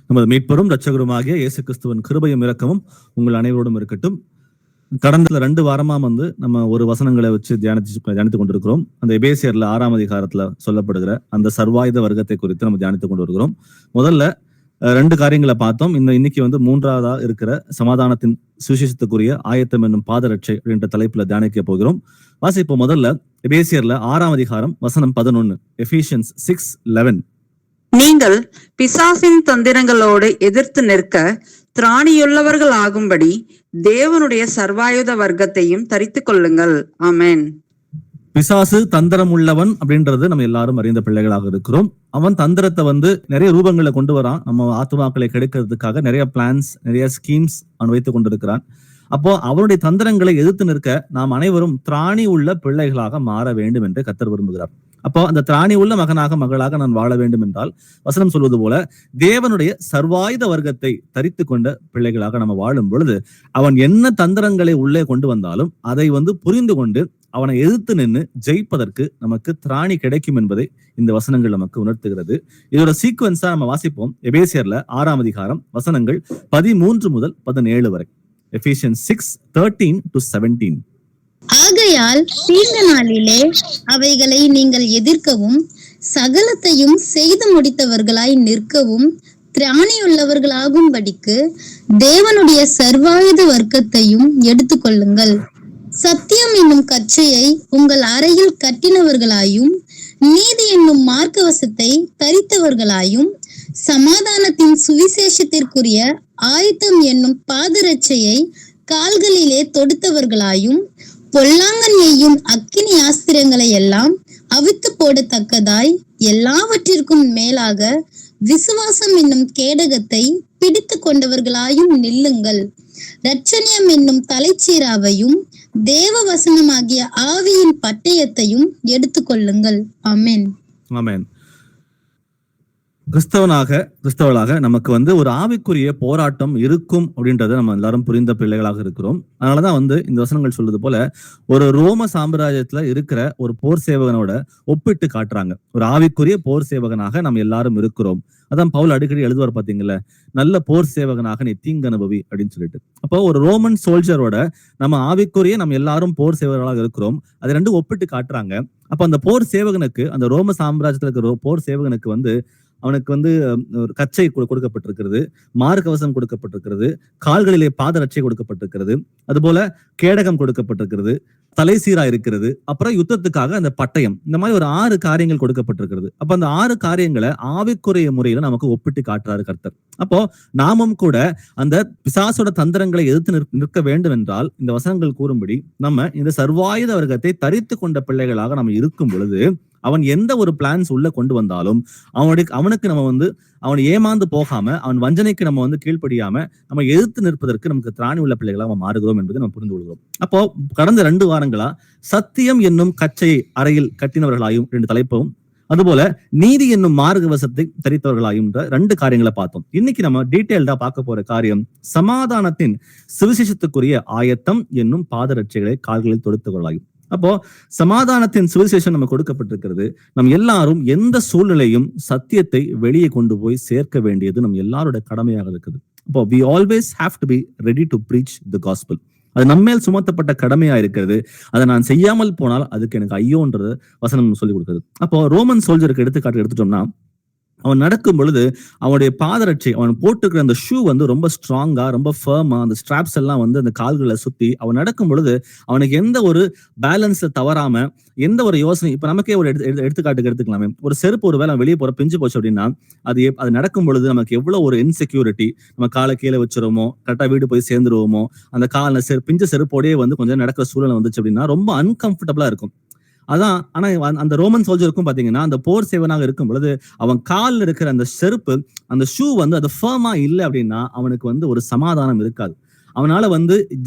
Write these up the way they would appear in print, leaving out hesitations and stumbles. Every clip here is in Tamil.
நமது மீட்பரும் இரட்சகருமாகிய இயேசு கிறிஸ்துவின் கிருபையும் இரக்கமும் உங்கள் அனைவரோடும் இருக்கட்டும். கடந்த 2 வாரமா நம்ம ஒரு வசனங்களை வச்சு தியானித்துக் கொண்டிருக்கிறோம். அந்த எபேசியர்ல 6ஆம் அதிகாரத்துல சொல்லப்படுகிற அந்த சர்வாயுத வர்க்கத்தை குறித்து நம்ம தியானித்துக் கொண்டு வருகிறோம். முதல்ல 2 காரியங்களை பார்த்தோம். இன்னைக்கு 3ஆவதா இருக்கிற சமாதானத்தின் சுவிசேஷத்துக்குரிய ஆயத்தம் என்னும் பாதரட்சை அப்படின்ற தலைப்புல தியானிக்க போகிறோம். வாசிப்போம். முதல்ல எபேசியர்ல 6ஆம் அதிகாரம் வசனம் 11. எபிசியன்ஸ் 6:11. நீங்கள் பிசாசின் தந்திரங்களோடு எதிர்த்து நிற்க திராணியுள்ளவர்கள் ஆகும்படி தேவனுடைய சர்வாயுத வர்க்கத்தையும் தரித்துக் கொள்ளுங்கள். ஆமென். பிசாசு தந்திரம் உள்ளவன் அப்படின்றது நம்ம எல்லாரும் அறிந்த பிள்ளைகளாக இருக்கிறோம். அவன் தந்திரத்தை நிறைய ரூபங்களை கொண்டு வரான். நம்ம ஆத்துமாக்களை கெடுக்கிறதுக்காக நிறைய பிளான்ஸ், நிறைய ஸ்கீம்ஸ் அவன் வைத்துக் கொண்டிருக்கிறான். அப்போ அவனுடைய தந்திரங்களை எதிர்த்து நிற்க நாம் அனைவரும் திராணி உள்ள பிள்ளைகளாக மாற வேண்டும் என்று கர்த்தர் விரும்புகிறார். அப்போ அந்த திராணி உள்ள மகளாக நான் வாழ வேண்டும் என்றால் வசனம் சொல்வது போல தேவனுடைய சர்வாயுத வர்க்கத்தை தரித்து கொண்ட பிள்ளைகளாக நம்ம வாழும் பொழுது அவன் என்ன தந்திரங்களை உள்ளே கொண்டு வந்தாலும் அதை புரிந்து கொண்டு அவனை எதிர்த்து நின்று ஜெயிப்பதற்கு நமக்கு திராணி கிடைக்கும் என்பதை இந்த வசனங்கள் நமக்கு உணர்த்துகிறது. இதோட சீக்வன்ஸா நம்ம வாசிப்போம். எபேசியர்ல 6ஆம் அதிகாரம் வசனங்கள் 13 முதல் 17 வரை. எபிசியன்ஸ் 6:13-17. ஆகையால் தீர்ந்த நாளிலே அவைகளை நீங்கள் எதிர்க்கவும் சகலத்தையும் செய்து முடித்தவர்களாய் நிற்கவும் திராணியுள்ளவர்களாகும்படிக்கு தேவனுடைய சர்வாயுத வர்க்கத்தையும் எடுத்துக்கொள்ளுங்கள். சத்தியம் என்னும் கச்சையை உங்கள் அறையில் கட்டினவர்களாயும் நீதி என்னும் மார்க்கவசத்தை தரித்தவர்களாயும் சமாதானத்தின் சுவிசேஷத்திற்குரிய ஆயத்தம் என்னும் பாதரட்சையை கால்களிலே தொடுத்தவர்களாயும் பொல்லாங்கன் எய்யும் அக்கினி ஆஸ்திரங்களை எல்லாம் அவித்து போடத்தக்கதாய் எல்லாவற்றிற்கும் மேலாக விசுவாசம் என்னும் கேடகத்தை பிடித்து கொண்டவர்களாயும் நில்லுங்கள். இரட்சணியம் என்னும் தலைச்சீராவையும் தேவ வசனமாகிய ஆவியின் பட்டயத்தையும் எடுத்துக்கொள்ளுங்கள். ஆமென். ஆமென். கிறிஸ்தவளாக நமக்கு ஒரு ஆவிக்குரிய போராட்டம் இருக்கும் அப்படின்றத நம்ம எல்லாரும் புரிந்த பிள்ளைகளாக இருக்கிறோம். அதனாலதான் இந்த வசனங்கள் சொல்றது போல ஒரு ரோம சாம்ராஜ்யத்துல இருக்கிற ஒரு போர் சேவகனோட ஒப்பிட்டு காட்டுறாங்க. ஒரு ஆவிக்குரிய போர் சேவகனாக நம்ம எல்லாரும் இருக்கிறோம். அதான் பவுல் அடிக்கடி எழுதுவார் பாத்தீங்கல்ல, நல்ல போர் சேவகனாக நீ தீங்கு அனுபவி அப்படின்னு சொல்லிட்டு. அப்போ ஒரு ரோமன் சோல்ஜரோட நம்ம ஆவிக்குரிய நம்ம எல்லாரும் போர் சேவகர்களாக இருக்கிறோம். அது 2 ஒப்பிட்டு காட்டுறாங்க. அப்ப அந்த போர் சேவகனுக்கு, அந்த ரோம சாம்ராஜ்யத்துல இருக்கிற போர் சேவகனுக்கு அவனுக்கு ஒரு கச்சை கொடுக்கப்பட்டிருக்கிறது, மார்க்கவசம் கொடுக்கப்பட்டிருக்கிறது, கால்களிலே பாதரட்சை கொடுக்கப்பட்டிருக்கிறது, அதுபோல கேடகம் கொடுக்கப்பட்டிருக்கிறது, தலைசீரா இருக்கிறது, அப்புறம் யுத்தத்துக்காக அந்த பட்டயம். இந்த மாதிரி ஒரு 6 காரியங்கள் கொடுக்கப்பட்டிருக்கிறது. அப்ப அந்த 6 காரியங்களை ஆவிக்குரிய முறையில நமக்கு ஒப்பிட்டு காட்டுறாரு கர்த்தர். அப்போ நாமும் கூட அந்த பிசாசோட தந்திரங்களை எதிர்த்து நிற்க வேண்டும் என்றால் இந்த வசனங்கள் கூறும்படி நம்ம இந்த சர்வாயுத வர்க்கத்தை தரித்து கொண்ட பிள்ளைகளாக நம்ம இருக்கும் பொழுது அவன் எந்த ஒரு பிளான்ஸ் உள்ள கொண்டு வந்தாலும் அவனுக்கு நம்ம அவன் ஏமாந்து போகாம, அவன் வஞ்சனைக்கு நம்ம கீழ்ப்படியாம நம்ம எதிர்த்து நிற்பதற்கு நமக்கு திராணி உள்ள பிள்ளைகளாக நம்ம மாறுகிறோம் என்பதை நம்ம புரிந்து கொள்கிறோம். அப்போ கடந்த 2 வாரங்களா சத்தியம் என்னும் கச்சை அறையில் கட்டினவர்களாயும் 2 தலைப்பும், அதுபோல நீதி என்னும் மார்க்கவசத்தை தரித்தவர்களாயும் 2 காரியங்களை பார்த்தோம். இன்னைக்கு நம்ம டீடைல்டா பார்க்க போற காரியம் சமாதானத்தின் சுவிசேஷத்துக்குரிய ஆயத்தம் என்னும் பாதரட்சைகளை கால்களில் தொடுத்தவர்களாயும். அப்போ சமாதானத்தின் சுவிசேஷம் நம்ம கொடுக்கப்பட்டிருக்கிறது. நம்ம எல்லாரும் எந்த சூழ்நிலையும் சத்தியத்தை வெளியே கொண்டு போய் சேர்க்க வேண்டியது நம்ம எல்லாரோட கடமையாக இருக்குது. அப்போ we always have to be ready to preach the gospel. அது நம்மேல் சுமத்தப்பட்ட கடமையா இருக்கிறது. அதை நான் செய்யாமல் போனால் அதுக்கு எனக்கு ஐயோன்றது வசனம் சொல்லி கொடுக்குது. அப்போ ரோமன் சோல்ஜருக்கு எடுத்துட்டோம்னா, அவன் நடக்கும் பொழுது அவனுடைய பாதரட்சை, அவன் போட்டுக்கிற அந்த ஷூ ரொம்ப ஸ்ட்ராங்கா, ரொம்ப ஃபர்மா, அந்த ஸ்ட்ராப்ஸ் எல்லாம் அந்த கால்களை சுத்தி அவன் நடக்கும் பொழுது அவனுக்கு எந்த ஒரு பேலன்ஸ்ல தவறாம, எந்த ஒரு யோசனை. இப்ப நமக்கே ஒரு எடுத்துக்காட்டுக்கு எடுத்துக்கலாமே, ஒரு செருப்பு ஒரு வேலை வெளியே போற பிஞ்சு போச்சு அப்படின்னா அது நடக்கும் பொழுது நமக்கு எவ்வளவு ஒரு இன்செக்யூரிட்டி. நம்ம காலை கீழே வச்சிருவோமோ, கரெக்டா வீடு போய் சேர்ந்துருவோமோ, அந்த பிஞ்ச செருப்போடயே கொஞ்சம் நடக்கிற சூழ்நிலை வந்துச்சு அப்படின்னா ரொம்ப அன்கம்ஃபர்டபுளா இருக்கும். அதான். ஆனா அந்த ரோமன் சோல்ஜருக்கும் பாத்தீங்கன்னா, அந்த போர் சேவனாக இருக்கும் பொழுது அவன் காலில் இருக்கிற அந்த செருப்பு, அந்த ஷூ அது ஃபர்மா இல்லை அப்படின்னா அவனுக்கு ஒரு சமாதானம் இருக்காது. அவனால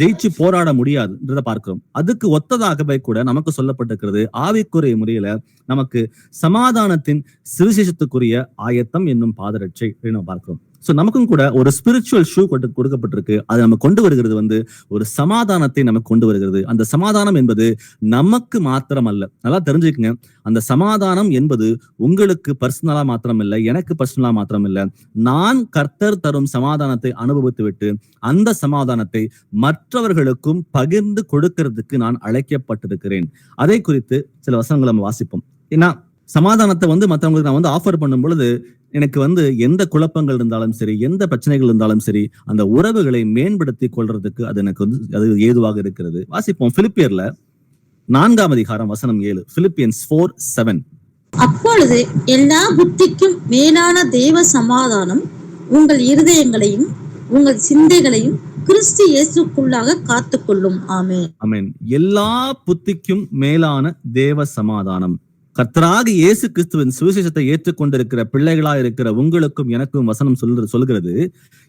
ஜெயிச்சு போராட முடியாதுன்றத பார்க்கிறோம். அதுக்கு ஒத்ததாகவே கூட நமக்கு சொல்லப்பட்டிருக்கிறது ஆவிக்குரிய முறையில நமக்கு சமாதானத்தின் சுவிசேஷத்துக்குரிய ஆயத்தம் என்னும் பாதரட்சை அப்படின்னு பார்க்கிறோம். சோ நமக்கும் கூட ஒரு ஸ்பிரிச்சுவல் ஷூ கொடுக்கப்பட்டிருக்கு. அது நம்ம கொண்டு வருகிறது வந்து ஒரு சமாதானத்தை நமக்கு கொண்டு வருகிறது. அந்த சமாதானம் என்பது நமக்கு மாத்திரம் அல்ல. நல்லா தெரிஞ்சுக்கங்க, அந்த சமாதானம் என்பது உங்களுக்கு பர்சனலா மாத்திரம் இல்லை, எனக்கு பர்சனலா மாத்திரம் இல்லை. நான் கர்த்தர் தரும் சமாதானத்தை அனுபவித்து விட்டு அந்த சமாதானத்தை மற்றவர்களுக்கும் பகிர்ந்து கொடுக்கிறதுக்கு நான் அழைக்கப்பட்டிருக்கிறேன். அதை குறித்து சில வசனங்களை நம்ம வாசிப்போம். ஏன்னா சமாதானத்தை வந்து மற்றவங்களுக்கு நான் வந்து ஆஃபர் பண்ணும் பொழுது எனக்கு வந்து எந்த குழப்பங்கள் இருந்தாலும் சரி, எந்த பிரச்சனைகள் இருந்தாலும் சரி, அந்த உறவுகளை மேம்படுத்தி கொள்றதுக்கு அது எனக்கு வந்து அது ஏதுவாக இருக்கிறது. வாசிப்போம் பிலிப்பியர்ல 4ஆம் அதிகாரம் வசனம் 7. Philippians 4:7. அப்பொழுது எல்லா புத்திக்கும் மேலான தேவ சமாதானம் உங்கள் இருதயங்களையும் உங்கள் சிந்தைகளையும் கிறிஸ்து இயேசுக்குள்ளாக காத்துக்கொள்ளும். ஆமென். ஆமென். எல்லா புத்திக்கும் மேலான தேவ சமாதானம். கர்த்தராகிய இயேசு கிறிஸ்துவின் சுவிசேஷத்தை ஏற்றுக்கொண்டிருக்கிற பிள்ளைகளா இருக்கிற உங்களுக்கும் எனக்கும் வசனம் சொல்கிறது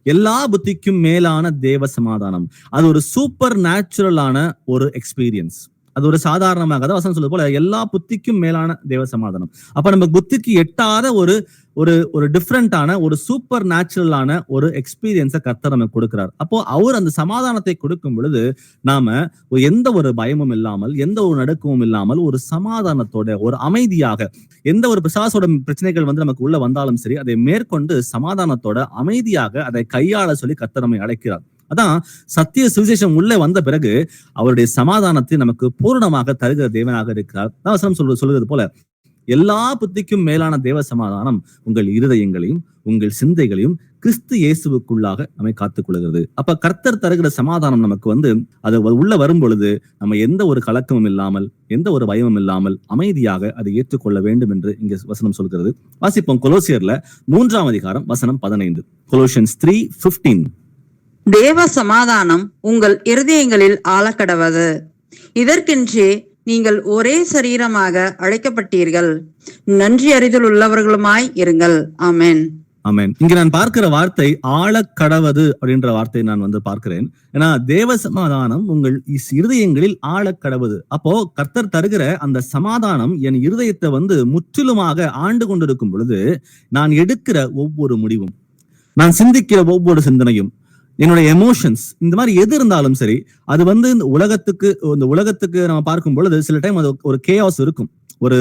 எல்லா புத்திக்கும் மேலான தேவ சமாதானம். அது ஒரு சூப்பர் நேச்சுரலான ஒரு எக்ஸ்பீரியன்ஸ். அது ஒரு சாதாரணமாக தான் வசனம் சொல்றது போல எல்லா புத்திக்கும் மேலான தேவ சமாதானம். அப்ப நம்ம புத்திக்கு எட்டாத ஒரு ஒரு ஒரு டிஃப்ரெண்டான ஒரு சூப்பர் நேச்சுரலான ஒரு எக்ஸ்பீரியன்ஸை கர்த்தர் நமக்கு கொடுக்கிறார். அப்போ அவர் அந்த சமாதானத்தை கொடுக்கும் பொழுது நாம எந்த ஒரு பயமும் இல்லாமல், எந்த ஒரு நடுக்கமும் இல்லாமல், ஒரு சமாதானத்தோட, ஒரு அமைதியாக, எந்த ஒரு பிசாசோட பிரச்சனைகள் வந்து நமக்கு உள்ள வந்தாலும் சரி, அதை மேற்கொண்டு சமாதானத்தோட அமைதியாக அதை கையாள சொல்லி கர்த்தர் நம்மை அழைக்கிறார். அதான் சத்திய சுவிசேஷம் உள்ளே வந்த பிறகு அவருடைய சமாதானத்தை நமக்கு பூர்ணமாக தருகிற தேவனாக இருக்கிறார். தான் வசனம் சொல்றது போல எல்லா புத்திக்கும் மேலான தேவ சமாதானம் உங்கள் இருதயங்களையும் உங்கள் சிந்தைகளையும் கிறிஸ்து இயேசுவுக்குள்ளாக நம்மை காத்துக் கொள்கிறது. அப்ப கர்த்தர் தருகிற சமாதானம் நமக்கு வந்து அது உள்ள வரும் பொழுது நம்ம எந்த ஒரு கலக்கமும் இல்லாமல், எந்த ஒரு பயமும் இல்லாமல் அமைதியாக அதை ஏற்றுக்கொள்ள வேண்டும் என்று இங்க வசனம் சொல்கிறது. வாசிப்போம் கொலோசியர்ல 3ஆம் அதிகாரம் வசனம் 15. Colossians 3:15. தேவ சமாதானம் உங்கள் இருதயங்களில் ஆளக்கடவது. இதற்கென்றே நீங்கள் ஒரே சரீரமாக அழைக்கப்பட்டீர்கள். நன்றி அறிதல் உள்ளவர்களுமாய் இருங்கள். ஆமென். ஆமென். இங்க நான் பார்க்கிற வார்த்தை ஆழக்கடவது அப்படின்ற வார்த்தையை நான் வந்து பார்க்கிறேன். ஏன்னா தேவ சமாதானம் உங்கள் இருதயங்களில் ஆழக்கடவது. அப்போ கர்த்தர் தருகிற அந்த சமாதானம் என் இருதயத்தை வந்து முற்றிலுமாக ஆண்டு கொண்டிருக்கும் பொழுது நான் எடுக்கிற ஒவ்வொரு முடிவும், நான் சிந்திக்கிற ஒவ்வொரு சிந்தனையும், என்னுடைய எமோஷன்ஸ், இந்த மாதிரி எது இருந்தாலும் சரி, அது வந்து இந்த உலகத்துக்கு நம்ம பார்க்கும் பொழுது சில டைம் அது ஒரு கேஆஸ் இருக்கும். ஒரு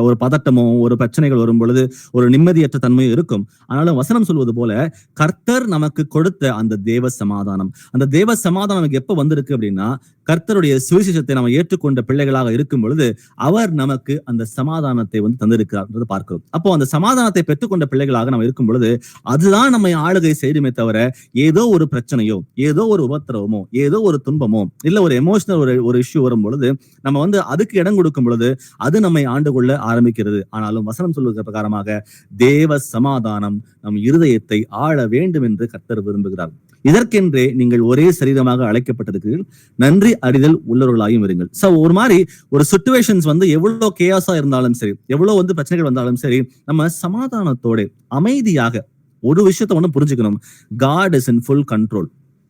ஒரு பதட்டமோ ஒரு பிரச்சனைகள் வரும் பொழுது ஒரு நிம்மதியற்ற தன்மையும் இருக்கும். ஆனாலும் வசனம் சொல்வது போல கர்த்தர் நமக்கு கொடுத்த அந்த தேவ சமாதானம், அந்த தேவ சமாதானம் நமக்கு எப்ப வந்திருக்கு அப்படின்னா, கர்த்தருடைய சுவிசேஷத்தை நம்ம ஏற்றுக்கொண்ட பிள்ளைகளாக இருக்கும் பொழுது அவர் நமக்கு அந்த சமாதானத்தை வந்து தந்திருக்கிறார் பார்க்கிறோம். அப்போ அந்த சமாதானத்தை பெற்றுக்கொண்ட பிள்ளைகளாக நம்ம இருக்கும் பொழுது அதுதான் நம்மை ஆளுகை செய்யுமே தவிர ஏதோ ஒரு பிரச்சனையோ, ஏதோ ஒரு உபத்திரவமோ, ஏதோ ஒரு துன்பமோ, இல்ல ஒரு எமோஷனல் ஒரு இஷ்யூ வரும் பொழுது நம்ம வந்து அதுக்கு இடம் கொடுக்கும் பொழுது அது நம்மை ஆண்டு கொள்ள ஆரம்பிக்கிறது. ஆனாலும் வசனம் சொல்லுகிற பிரகாரமாக தேவ சமாதானம் நம் இருதயத்தை ஆள வேண்டும் என்று கர்த்தர் விரும்புகிறார். இதற்கென்றே நீங்கள் ஒரே சரீரமாக அழைக்கப்பட்டிருக்கிறீர்கள். நன்றி அறிதல் உள்ளவர்களாயும் இருங்கள். சோ ஒரு மாதிரி ஒரு சிச்சுவேஷன்ஸ் வந்து எவ்வளவு கேயாஸா இருந்தாலும் சரி, எவ்வளவு வந்து பிரச்சனைகள் வந்தாலும் சரி, நம்ம சமாதானத்தோட அமைதியாக ஒரு விஷயத்த ஒண்ணு புரிஞ்சுக்கணும். God is in full control.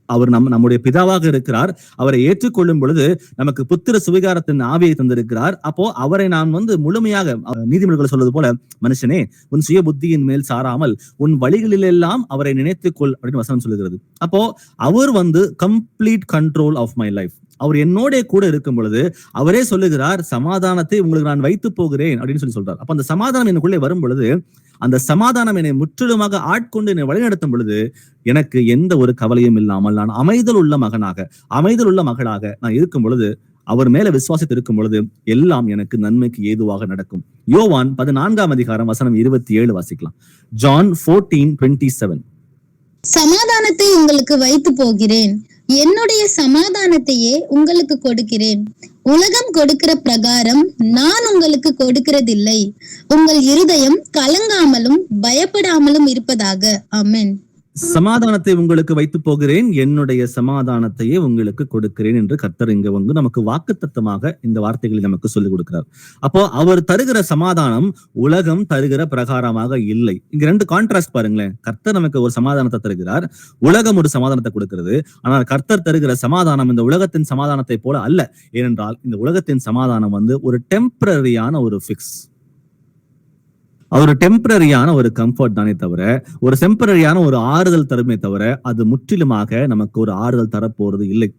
அவர் நம்முடைய பிதாவாக இருக்கிறார். அவரை ஏற்றுக்கொள்ளும் பொழுது நமக்கு புத்திர சுவிகாரத்தின் ஆவியை தந்திருக்கிறார். அப்போ அவரை நாம் வந்து முழுமையாக, நீதிமொழிகள் சொல்வது போல, மனுஷனே உன் சுய புத்தியின் மேல் சாராமல் உன் வழிகளிலெல்லாம் அவரை நினைத்துக்கொள் அப்படின்னு வசனம் சொல்லுகிறது. அப்போ அவர் வந்து complete control of my life. அவர் என்னோட கூட இருக்கும் பொழுது அவரே சொல்லுகிறார், சமாதானத்தை உங்களுக்கு நான் வைத்து போகிறேன் அப்படின்னு சொல்றார். அப்ப அந்த சமாதானம் எனக்குள்ளே வரும் பொழுது, அந்த சமாதானம் என்னை முற்றிலுமாக ஆட்கொண்டு என்னை வழிநடத்தும் பொழுது எனக்கு எந்த ஒரு கவலையும் இல்லாமல் நான் அமைதல் உள்ள மகனாக, அமைதல் உள்ள மகளாக நான் இருக்கும் பொழுது, அவர் மேல விசுவாசத்தை இருக்கும் பொழுது எல்லாம் எனக்கு நன்மைக்கு ஏதுவாக நடக்கும். யோவான் 14ஆம் அதிகாரம் வசனம் 27 வாசிக்கலாம். John 14:27. சமாதானத்தை உங்களுக்கு வைத்து போகிறேன், என்னுடைய சமாதானத்தையே உங்களுக்கு கொடுக்கிறேன். உலகம் கொடுக்கிற பிரகாரம் நான் உங்களுக்கு கொடுக்கிறதில்லை. உங்கள் இருதயம் கலங்காமலும் பயப்படாமலும் இருப்பதாக. ஆமென். சமாதானத்தை உங்களுக்கு வைத்து போகிறேன், என்னுடைய சமாதானத்தையே உங்களுக்கு கொடுக்கிறேன் என்று கர்த்தர் இங்க வந்து நமக்கு வாக்குத்தத்தமாக இந்த வார்த்தைகளை நமக்கு சொல்லிக் கொடுக்கிறார். அப்போ அவர் தருகிற சமாதானம் உலகம் தருகிற பிரகாரமாக இல்லை. இங்க ரெண்டு கான்ட்ராஸ்ட் பாருங்களேன். கர்த்தர் நமக்கு ஒரு சமாதானத்தை தருகிறார், உலகம் ஒரு சமாதானத்தை கொடுக்கிறது. ஆனால் கர்த்தர் தருகிற சமாதானம் இந்த உலகத்தின் சமாதானத்தை போல அல்ல. ஏனென்றால் இந்த உலகத்தின் சமாதானம் வந்து ஒரு டெம்பரரியான ஒரு பிக்ஸ். ஒரு டெம்பரரியான ஒரு கம்ஃபர்ட் தானே தவிர, ஒரு டெம்பரரியான ஒரு ஆறுதல் தருமே தவிர, அது முற்றிலுமாக நமக்கு ஒரு ஆறுதல் தரப்போறது இல்லை.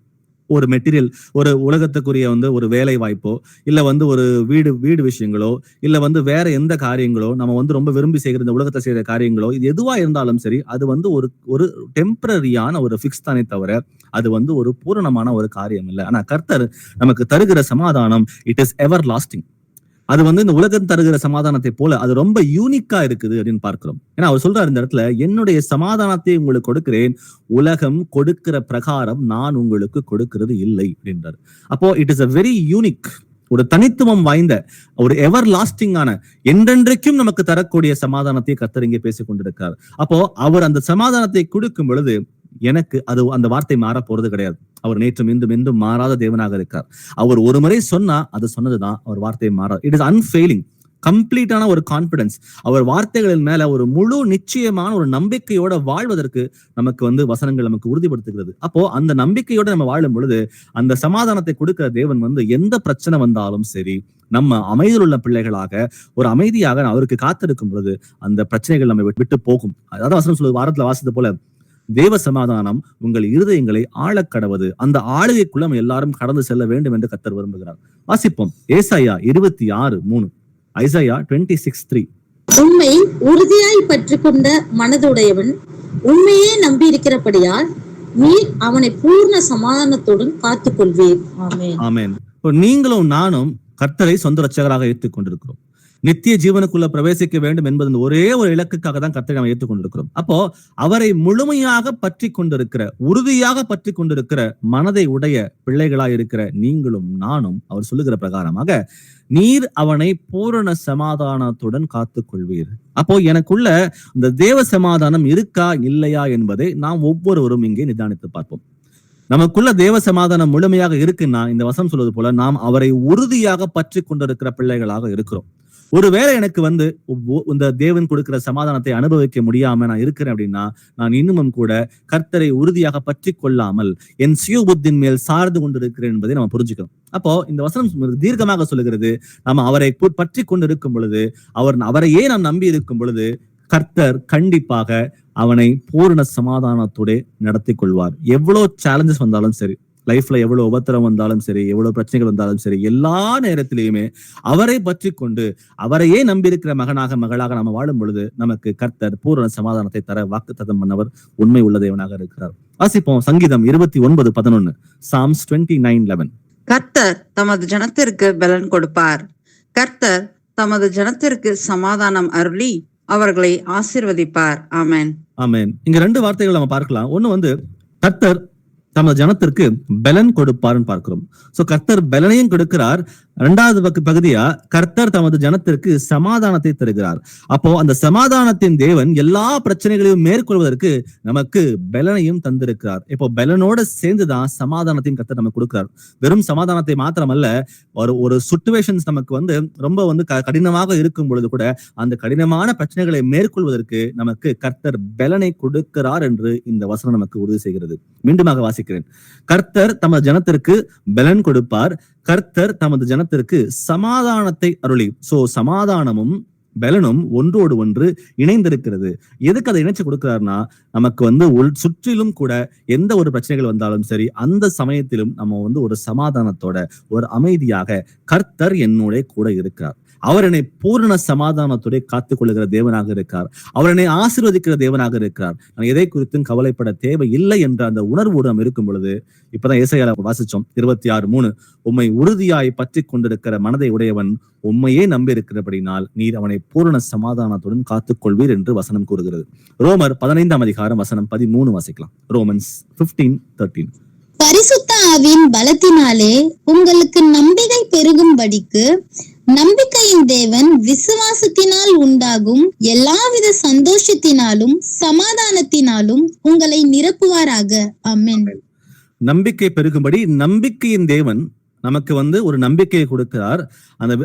ஒரு மெட்டீரியல், ஒரு உலகத்துக்குரிய ஒரு வேலை வாய்ப்போ, இல்ல ஒரு வீடு விஷயங்களோ, இல்ல வேற எந்த காரியங்களோ, நம்ம ரொம்ப விரும்பி செய்கிற இந்த உலகத்தை செய்யற காரியங்களோ, இது எதுவா இருந்தாலும் சரி, அது ஒரு டெம்பரரியான ஒரு ஃபிக்ஸ் தானே தவிர, அது ஒரு பூரணமான ஒரு காரியம் இல்லை. ஆனா கர்த்தர் நமக்கு தருகிற சமாதானம் இட் இஸ் எவர் லாஸ்டிங். அது இந்த உலகம் தருகிற சமாதானத்தை போல அது ரொம்ப யூனிக்கா இருக்குது அப்படின்னு பார்க்கிறோம். ஏன்னா அவர் சொல்றாரு இந்த இடத்துல, என்னுடைய சமாதானத்தை உங்களுக்கு கொடுக்கிறேன், உலகம் கொடுக்கிற பிரகாரம் நான் உங்களுக்கு கொடுக்கிறது இல்லை அப்படின்றாரு. அப்போ it is a very unique, ஒரு தனித்துவம் வாய்ந்த, ஒரு எவர் லாஸ்டிங்கான, என்றென்றைக்கும் நமக்கு தரக்கூடிய சமாதானத்தை கர்த்தர் இங்கே பேசிக் கொண்டிருக்கிறார். அப்போ அவர் அந்த சமாதானத்தை கொடுக்கும் பொழுது எனக்கு அது அந்த வார்த்தை மாற போறது கிடையாது. அவர் நேற்றும் இன்றும் என்றும் மாறாத தேவனாக இருக்கார். அவர் ஒரு முறை சொன்னா அது சொன்னதுதான், அவர் வார்த்தை மாறாது. இட் இஸ் அன்ஃபெயிலிங், கம்ப்ளீட்டான ஒரு கான்பிடன்ஸ். அவர் வார்த்தைகளின் மேல ஒரு முழு நிச்சயமான ஒரு நம்பிக்கையோட வாழ்வதற்கு நமக்கு வசனங்கள் நமக்கு உறுதிப்படுத்துகிறது. அப்போ அந்த நம்பிக்கையோட நம்ம வாழும் பொழுது அந்த சமாதானத்தை கொடுக்கிற தேவன் எந்த பிரச்சனை வந்தாலும் சரி, நம்ம அமைதியில் உள்ள பிள்ளைகளாக ஒரு அமைதியாக அவருக்கு காத்திருக்கும் பொழுது அந்த பிரச்சனைகள் நம்ம விட்டு போகும். அதாவது வசனம் சொல்லுது, வாரத்துல வாசித்தது போல, தேவ சமாதானம் உங்கள் இருதயங்களை ஆழக்கடவது, அந்த ஆளுகைக்குள்ள நம்ம எல்லாரும் கடந்து செல்ல வேண்டும் என்று கர்த்தர் விரும்புகிறார். வாசிப்போம் ஏசாயா 26:3, ஐசாயா 26:3. உம்மை உறுதியாய் பற்றி கொண்ட மனதுடையவன் உண்மையே நம்பி இருக்கிறபடியால் நீர் அவனை பூர்ண சமாதானத்துடன் காத்துக் கொள்வீர். ஆமென். ஆமென். நீங்களும் நானும் கர்த்தரை சொந்த ரட்சகராக ஏற்றுக் கொண்டிருக்கிறோம். நித்திய ஜீவனுக்குள்ள பிரவேசிக்க வேண்டும் என்பது ஒரே ஒரு இலக்குக்காக தான் கர்த்தரை நாம் ஏற்றுக்கொண்டிருக்கிறோம். அப்போ அவரை முழுமையாக பற்றி கொண்டிருக்கிற, உறுதியாக பற்றி கொண்டிருக்கிற மனதை உடைய பிள்ளைகளாய் இருக்கிற நீங்களும் நானும் அவர் சொல்லுகிற பிரகாரமாக நீர் அவனை பூரண சமாதானத்துடன் காத்துக் கொள்வீர். அப்போ எனக்குள்ள இந்த தேவ சமாதானம் இருக்கா இல்லையா என்பதை நாம் ஒவ்வொருவரும் இங்கே நிதானித்து பார்ப்போம். நமக்குள்ள தேவ சமாதானம் முழுமையாக இருக்குன்னா, இந்த வசனம் சொல்வது போல நாம் அவரை உறுதியாக பற்றி கொண்டிருக்கிற பிள்ளைகளாக இருக்கிறோம். ஒருவேளை எனக்கு இந்த தேவன் கொடுக்கிற சமாதானத்தை அனுபவிக்க முடியாம நான் இருக்கிறேன் அப்படின்னா, நான் இன்னமும் கூட கர்த்தரை உறுதியாக பற்றி கொள்ளாமல் என் சுய புத்தின் மேல் சார்ந்து கொண்டிருக்கிறேன் என்பதை நம்ம புரிஞ்சுக்கணும். அப்போ இந்த வசனம் தீர்க்கமாக சொல்லுகிறது, நம்ம அவரை பற்றி கொண்டிருக்கும் பொழுது, அவரையே நாம் நம்பி இருக்கும் பொழுது கர்த்தர் கண்டிப்பாக அவனை பூரண சமாதானத்தோட நடத்தி கொள்வார். எவ்வளவு சேலஞ்சஸ் வந்தாலும் சரி, லைஃப்ல எவ்வளவு உபத்திரம் வந்தாலும் சரி, எவ்வளவு பிரச்சனைகள் வந்தாலும் சரி, எல்லா நேரத்திலையுமே அவரை பற்றி கொண்டு அவரையே நம்பி இருக்கிற மகளாக நம்ம வாழும் பொழுது நமக்கு கர்த்தர் பூரண சமாதானத்தை தர வாக்குத்தத்தம் பண்ணவர் உண்மை உள்ள தேவனாக இருக்கிறார். வாசிப்போம் சங்கீதம் 29:11, Psalms 29:11. கர்த்தர் தமது ஜனத்திற்கு பலன் கொடுப்பார். கர்த்தர் தமது ஜனத்திற்கு சமாதானம் அருளி அவர்களை ஆசீர்வதிப்பார். ஆமென். ஆமென். இங்க ரெண்டு வார்த்தைகள் நம்ம பார்க்கலாம். ஒண்ணு கர்த்தர் தமது ஜனத்திற்கு பலன் கொடுப்பார்னு பார்க்கிறோம். சோ கர்த்தர் பலனையும் கொடுக்கிறார். இரண்டாவது பகுதியா கர்த்தர் தமது ஜனத்திற்கு சமாதானத்தை தருகிறார். அப்போ அந்த சமாதானத்தின் தேவன் எல்லா பிரச்சனைகளையும் மேற்கொள்வதற்கு நமக்கு பலனையும் தந்திருக்கிறார். இப்போ பலனோட சேர்ந்துதான் சமாதானத்தையும் கர்த்தர் நமக்கு கொடுக்கிறார். வெறும் சமாதானத்தை மாத்திரமல்ல, ஒரு சிச்சுவேஷன்ஸ் நமக்கு ரொம்ப கடினமாக இருக்கும் பொழுது கூட அந்த கடினமான பிரச்சனைகளை மேற்கொள்வதற்கு நமக்கு கர்த்தர் பலனை கொடுக்கிறார் என்று இந்த வசனம் நமக்கு உறுதி செய்கிறது. மீண்டுமாக வாசிக்கிறேன். கர்த்தர் தமது ஜனத்திற்கு பலன் கொடுப்பார், கர்த்தர் தமது ஜனத்திற்கு சமாதானத்தை அருளி. சோ சமாதானமும் பலனும் ஒன்றோடு ஒன்று இணைந்திருக்கிறது. எதுக்கு அதை இணைச்சு கொடுக்கிறார்னா, நமக்கு சுற்றிலும் கூட எந்த ஒரு பிரச்சனைகள் வந்தாலும் சரி, அந்த சமயத்திலும் நம்ம ஒரு சமாதானத்தோட ஒரு அமைதியாக கர்த்தர் என்னோட கூட இருக்கிறார். அவர் என்னை பூரண சமாதானத்துடைய காத்துக் கொள்ளுகிற தேவனாக இருக்கார். அவர் என்னை ஆசீர்வதிக்கிற தேவனாக இருக்கிறார். நான் எதை குறித்தும் கவலைப்பட தேவையில்லை என்ற அந்த உணர்வோடு நாம் இருக்கும் பொழுது, இப்பதான் ஏசாயால வாசிச்சோம் 26:3, உம்மை உறுதியாய் பற்றி கொண்டிருக்கிற மனதை உடையவன் உண்மையே நம்பி இருக்கிறபடினால் நீர் அவனை பூரண சமாதானத்துடன் காத்துக் கொள்வீர் என்று வசனம் கூறுகிறது. ரோமர் 15 வசனம் 13 வாசிக்கலாம். ரோமன்ஸ் 15:13. பரிசுத்த ஆவியின் பலத்தினாலே உங்களுக்கு நம்பிக்கை பெருகும்படிக்கு நம்பிக்கையின் தேவன் விசுவாசத்தினால் உண்டாகும் எல்லாவித சந்தோஷத்தினாலும் சமாதானத்தினாலும் உங்களை நிரப்புவாராக. ஆமென். நம்பிக்கை பெருகும்படி நம்பிக்கையின் தேவன் நமக்கு வந்து ஒரு நம்பிக்கையை கொடுக்கிறார். அந்த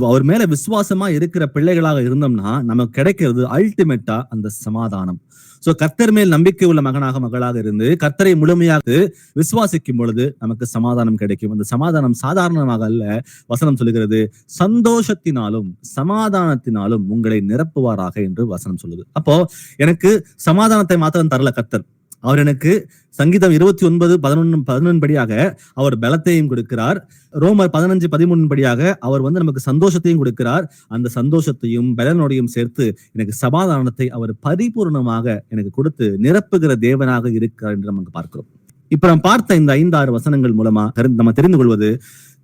அவர் மேல விசுவாசமா இருக்கிற பிள்ளைகளாக இருந்தோம்னா நமக்கு கிடைக்கிறது அல்டிமேட்டா அந்த சமாதானம். சோ கர்த்தர் மேல் நம்பிக்கை உள்ள மகளாக இருந்து கர்த்தரை முழுமையாக விசுவாசிக்கும் பொழுது நமக்கு சமாதானம் கிடைக்கும். அந்த சமாதானம் சாதாரணமாக அல்ல. வசனம் சொல்லுகிறது, சந்தோஷத்தினாலும் சமாதானத்தினாலும் உங்களை நிரப்புவாராக என்று வசனம் சொல்லுது. அப்போ எனக்கு சமாதானத்தை மாத்திரம் தரல கர்த்தர், அவர் எனக்கு சங்கீதம் 29:11 படியாக அவர் பலத்தையும் கொடுக்கிறார். ரோமர் 15:13 படியாக அவர் வந்து நமக்கு சந்தோஷத்தையும் கொடுக்கிறார். அந்த சந்தோஷத்தையும் பலனோடையும் சேர்த்து எனக்கு சமாதானத்தை அவர் பரிபூர்ணமாக எனக்கு கொடுத்து நிரப்புகிற தேவனாக இருக்கிறார் என்று நமக்கு பார்க்கிறோம். இப்ப நம்ம பார்த்த இந்த 5-6 வசனங்கள் மூலமா நம்ம தெரிந்து கொள்வது,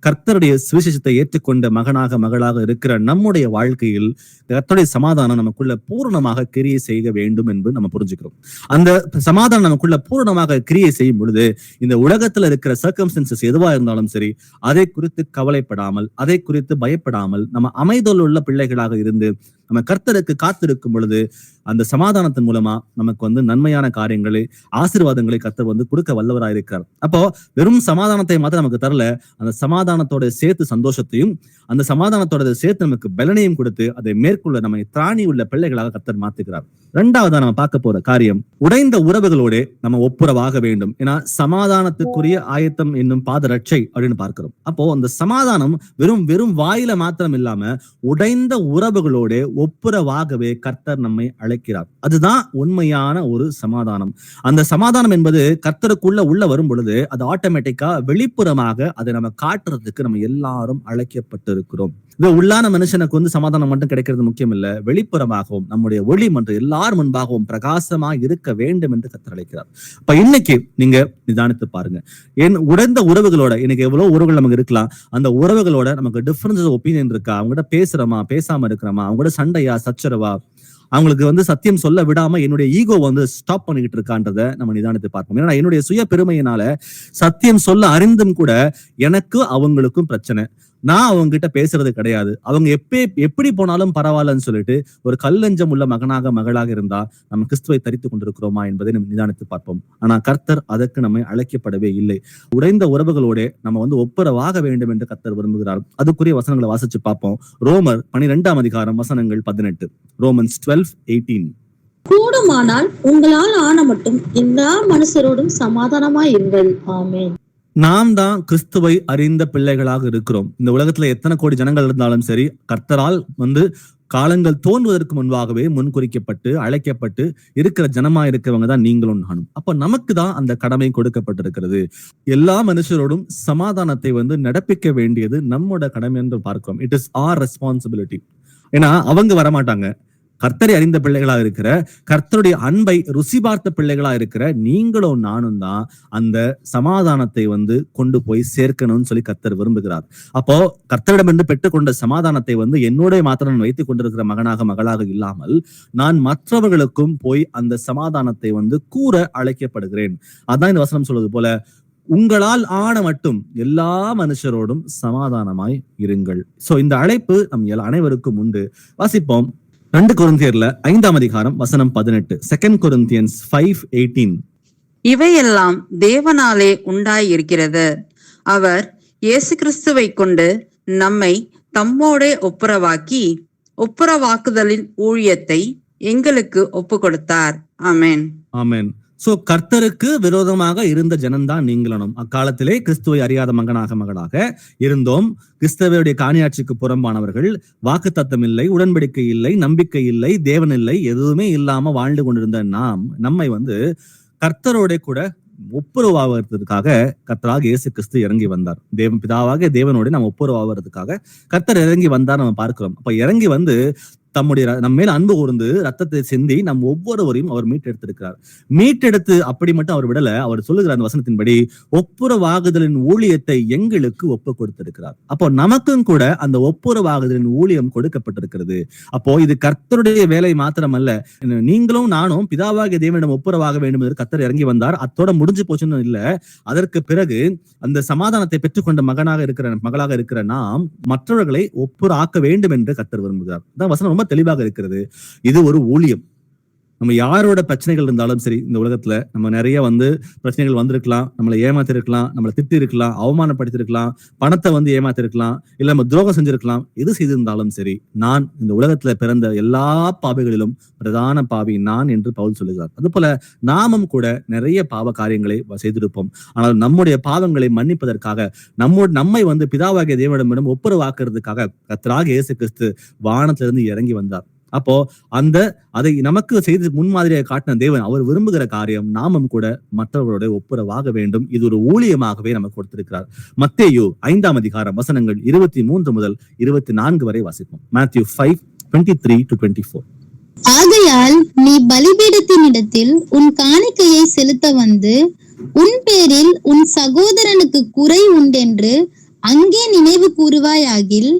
கர்த்தருடைய சுவிசேஷத்தை ஏற்றுக்கொண்ட மகளாக இருக்கிற நம்முடைய வாழ்க்கையில் கர்த்தருடைய சமாதானம் நமக்குள்ள பூரணமாக கிரியை செய்ய வேண்டும் என்று நம்ம புரிஞ்சுக்கிறோம். அந்த சமாதானம் நமக்குள்ள பூரணமாக கிரியை செய்யும் பொழுது இந்த உலகத்துல இருக்கிற சர்க்கம்ஸ்டன்சஸ் எதுவா இருந்தாலும் சரி, அதை குறித்து கவலைப்படாமல், அதை குறித்து பயப்படாமல் நம்ம அமைதல் உள்ள பிள்ளைகளாக இருந்து நம்ம கர்த்தருக்கு காத்திருக்கும் பொழுது அந்த சமாதானத்தின் மூலமா நமக்கு வந்து நன்மையான காரியங்களை, ஆசீர்வாதங்களை கர்த்தர் வந்து கொடுக்க வல்லவராக இருக்கிறார். அப்போ வெறும் சமாதானத்தை மாத்திரம் நமக்கு தரல, அந்த சமாதானத்தோட சேர்த்து சந்தோஷத்தையும், அந்த சமாதானத்தோட சேர்த்து நமக்கு பலனையும் கொடுத்து அதை மேற்கொள்ள நம்மை திராணி உள்ள பிள்ளைகளாக கர்த்தர் மாத்துகிறார். இரண்டாவதா நம்ம பார்க்க போற காரியம், உடைந்த உறவுகளோட நம்ம ஒப்புரவாக வேண்டும். ஏன்னா சமாதானத்துக்குரிய ஆயத்தம் என்னும் பாதரட்சை அப்படின்னு பார்க்கிறோம். அப்போ அந்த சமாதானம் வெறும் வாயில மாத்திரம் இல்லாம உடைந்த உறவுகளோட ஒப்புரவாகவே கர்த்தர் நம்மை அழைக்கிறார். அதுதான் உண்மையான ஒரு சமாதானம். அந்த சமாதானம் என்பது கர்த்தருக்குள்ள உள்ள வரும் பொழுது அது ஆட்டோமேட்டிக்கா வெளிப்புறமாக அதை நம்ம காட்டுறதுக்கு நம்ம எல்லாரும் அழைக்கப்பட்டு இருக்கிறோம். இது உள்ளான மனுஷனுக்கு வந்து சமாதானம் மட்டும் கிடைக்கிறது முக்கியம் இல்ல, வெளிப்புறமாகவும் நம்முடைய ஒளி மன்ற எல்லார் முன்பாகவும் பிரகாசமா இருக்க வேண்டும் என்று கர்த்தர் அழைக்கிறார். இப்ப இன்னைக்கு நீங்க நிதானித்து பாருங்க, உடைந்த உறவுகளோட இன்னைக்கு எவ்வளவு உறவுகள் நமக்கு இருக்கலாம், அந்த உறவுகளோட நமக்கு டிஃபரன்ஸ் ஒப்பீனியன் இருக்கா, அவங்ககிட்ட பேசுறோமா, பேசாம இருக்கிறோமா, அவங்களோட சண்டையா, சச்சரவா, அவங்களுக்கு வந்து சத்தியம் சொல்ல விடாம என்னுடைய ஈகோ வந்து ஸ்டாப் பண்ணிக்கிட்டு இருக்கான்றத நம்ம நிதானித்து பார்ப்போம். ஏன்னா என்னுடைய சுய பெருமையினால சத்தியம் சொல்ல அறிந்தும் கூட எனக்கு அவங்களுக்கும் பிரச்சனை, நான் அவங்க கிட்ட பேசுறது கிடையாது, அவங்க எப்படி போனாலும் பரவாயில்லன்னு சொல்லிட்டு ஒரு கல்லஞ்சம் உள்ள மகளாக இருந்தா நம்ம கிறிஸ்துவை தரித்து கொண்டிருக்கிறோமா என்பதை நம்ம நிதானித்து பார்ப்போம். ஆனா கர்த்தர் அதற்கு நம்மை அழைக்கப்படவே இல்லை. உடைந்த உறவுகளோட நம்ம வந்து ஒப்புரவாக வேண்டும் என்று கர்த்தர் விரும்புகிறார். அதுக்குரிய வசனங்களை வாசிச்சு பார்ப்போம். ரோமர் 12ஆம் அதிகாரம் வசனங்கள் 18. ரோமன்ஸ் 12:18. கூடுமானால் உங்களால் ஆன மட்டும் எல்லா மனுஷரோடும் சமாதானமாய் இருங்கள். ஆமென். நாம் தான் கிறிஸ்துவை அறிந்த பிள்ளைகளாக இருக்கிறோம். இந்த உலகத்துல எத்தனை கோடி ஜனங்கள் இருந்தாலும் சரி, கர்த்தரால் வந்து காலங்கள் தோன்றுவதற்கு முன்பாகவே முன்குறிக்கப்பட்டு அழைக்கப்பட்டு இருக்கிற ஜனமா இருக்கிறவங்க தான் நீங்களும் நானும். அப்ப நமக்கு தான் அந்த கடமை கொடுக்கப்பட்டிருக்கிறது. எல்லா மனுஷரோடும் சமாதானத்தை வந்து நடப்பிக்க வேண்டியது நம்மோட கடமை என்று பார்க்கிறோம். It is our responsibility. ஏன்னா அவங்க வரமாட்டாங்க. கர்த்தரை அறிந்த பிள்ளைகளா இருக்கிற, கர்த்தருடைய அன்பை ருசி பார்த்த பிள்ளைகளா இருக்கிற நீங்களும் நானும் தான் அந்த சமாதானத்தை வந்து கொண்டு போய் சேர்க்கணும்னு சொல்லி கர்த்தர் விரும்புகிறார். அப்போ கர்த்தரிடமிருந்து பெற்றுக்கொண்ட சமாதானத்தை வந்து என்னோட மாத்திரம் நான் வைத்துக் கொண்டிருக்கிற மகளாக இல்லாமல் நான் மற்றவர்களுக்கும் போய் அந்த சமாதானத்தை வந்து கூற அழைக்கப்படுகிறேன். அதான் இந்த வசனம் சொல்வது போல, உங்களால் ஆன மட்டும் எல்லா மனுஷரோடும் சமாதானமாய் இருங்கள். சோ இந்த அழைப்பு நம் அனைவருக்கும் உண்டு. வாசிப்போம் 2 கொரிந்தியர்ல 5ஆம் அதிகாரம் வசனம் 18. 2 Corinthians 5:18. இவையெல்லாம் தேவனாலே உண்டாயிருக்கிறது. அவர் இயேசு கிறிஸ்துவை கொண்டு நம்மை தம்மோடே ஒப்புரவாக்குதலின் ஊழியத்தை எங்களுக்கு ஒப்பு கொடுத்தார். ஆமென். ஆமென். சோ கர்த்தருக்கு விரோதமாக இருந்த ஜனம்தான் நீங்களும். அக்காலத்திலே கிறிஸ்துவை அறியாத மகளாக இருந்தோம். கிறிஸ்தவருடைய காணியாட்சிக்கு புறம்பானவர்கள், வாக்குத்தத்தம் இல்லை, உடன்படிக்கை இல்லை, நம்பிக்கை இல்லை, தேவன் இல்லை, எதுவுமே இல்லாம வாழ்ந்து கொண்டிருந்த நம்மை வந்து கர்த்தரோட கூட ஒப்புரவாகிறதுக்காக கர்த்தராக இயேசு கிறிஸ்து இறங்கி வந்தார். பிதாவாக தேவனோட நம்ம ஒப்புரவாகிறதுக்காக கர்த்தர் இறங்கி வந்தார் நம்ம பார்க்கிறோம். அப்ப இறங்கி வந்து நம்ம மேல அன்பு கூர்ந்து ரத்தத்தை சிந்தி நம் ஒவ்வொருவரையும் அவர் மீட்டெடுத்து அப்படி மட்டும் அவர் விடல. அவர் சொல்லுகிற அந்த வசனத்தின்படி ஒப்புரவாகுதலின் ஊழியத்தை எங்களுக்கு ஒப்பு கொடுத்திருக்கிறார். அப்போ நமக்கும் கூட அந்த ஒப்புரவாகுதலின் ஊழியம் கொடுக்கப்பட்டிருக்கிறது. அப்போ இது கர்த்தருடைய வேலை மாத்திரமல்ல, நீங்களும் நானும் பிதாவாகிய தேவனிடம் ஒப்புரவாக வேண்டும் என்று கர்த்தர் இறங்கி வந்தார். அத்தோட முடிஞ்சு போச்சுன்னு இல்ல. அதற்கு பிறகு அந்த சமாதானத்தை பெற்றுக்கொண்ட மகளாக இருக்கிற நாம் மற்றவர்களை ஒப்புராக்க வேண்டும் என்று கர்த்தர் விரும்புகிறார். வசனம் ரொம்ப தெளிவாக இருக்கிறது. இது ஒரு ஊழியம். நம்ம யாரோட பிரச்சனைகள் இருந்தாலும் சரி, இந்த உலகத்துல நம்ம நிறைய பிரச்சனைகள் வந்திருக்கலாம், நம்மளை ஏமாத்திருக்கலாம், நம்மளை திட்டி இருக்கலாம், அவமானப்படுத்திருக்கலாம், பணத்தை ஏமாத்திருக்கலாம், இல்ல நம்ம துரோகம் செஞ்சிருக்கலாம். எது செய்திருந்தாலும் சரி, நான் இந்த உலகத்துல பிறந்த எல்லா பாவிகளிலும் பிரதான பாவி நான் என்று பவுல் சொல்லுகிறார். அது போல நாமும் கூட நிறைய பாவ காரியங்களை செய்திருப்போம். ஆனால் நம்முடைய பாவங்களை மன்னிப்பதற்காக நம்மை பிதாவாகிய தேவனிடம் ஒப்புரவாக்குறதுக்காக கர்த்தராகிய இயேசு கிறிஸ்து வானத்திலிருந்து இறங்கி வந்தார். அப்போ அதை நமக்கு செய்து முன்மாதிரியாக காட்டின தேவன் அவர் விரும்புகிற காரியம் நாமும் கூட மற்றவர்களோட ஒப்புரவாக வேண்டும். இது ஒரு ஊழியமாகவே நமக்கு கொடுத்திருக்கிறார். மத்தேயு 5ஆம் அதிகாரம் வசனங்கள் 23 முதல் 24 வரை வாசிப்போம். Matthew 5:23-24. ஆகையால் நீ பலிபீடத்தினிடத்தில் உன் காணிக்கையை செலுத்த வந்து உன் பேரில் உன் சகோதரனுக்கு குறை உண்டென்று அங்கே நினைவு கூறுவாயாகில்,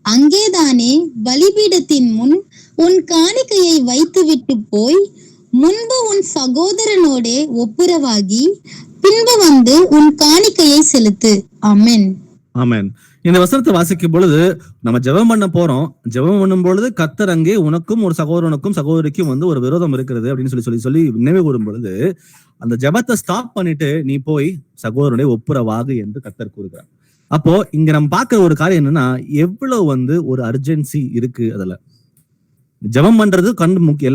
அங்கேதானே பலிபீடத்தின் முன் உன் காணிக்கையை வைத்துவிட்டு போய் முன்பு உன் சகோதரனோடே ஒப்புரவாகி பின்பு வந்து உன் காணிக்கையை செலுத்து. ஆமென். ஆமென். இந்த வசனத்தை வாசிக்கும் பொழுது நம்ம ஜெபம் பண்ண போறோம். ஜெபம் பண்ணும் பொழுது கர்த்தர் அங்கே உனக்கும் ஒரு சகோதரனுக்கும் சகோதரிக்கும் ஒரு விரோதம் இருக்கிறது அப்படின்னு சொல்லி நினைவு கூறும் பொழுது அந்த ஜெபத்தை ஸ்டாப் பண்ணிட்டு நீ போய் சகோதரனுடைய ஒப்புரவாகு என்று கர்த்தர் கூறுகிறார். அப்போ இங்க நம்ம பார்க்கிற ஒரு காரியம் என்னன்னா, எவ்வளவு ஒரு அர்ஜென்சி இருக்கு அதுல. ஜெபம் பண்றது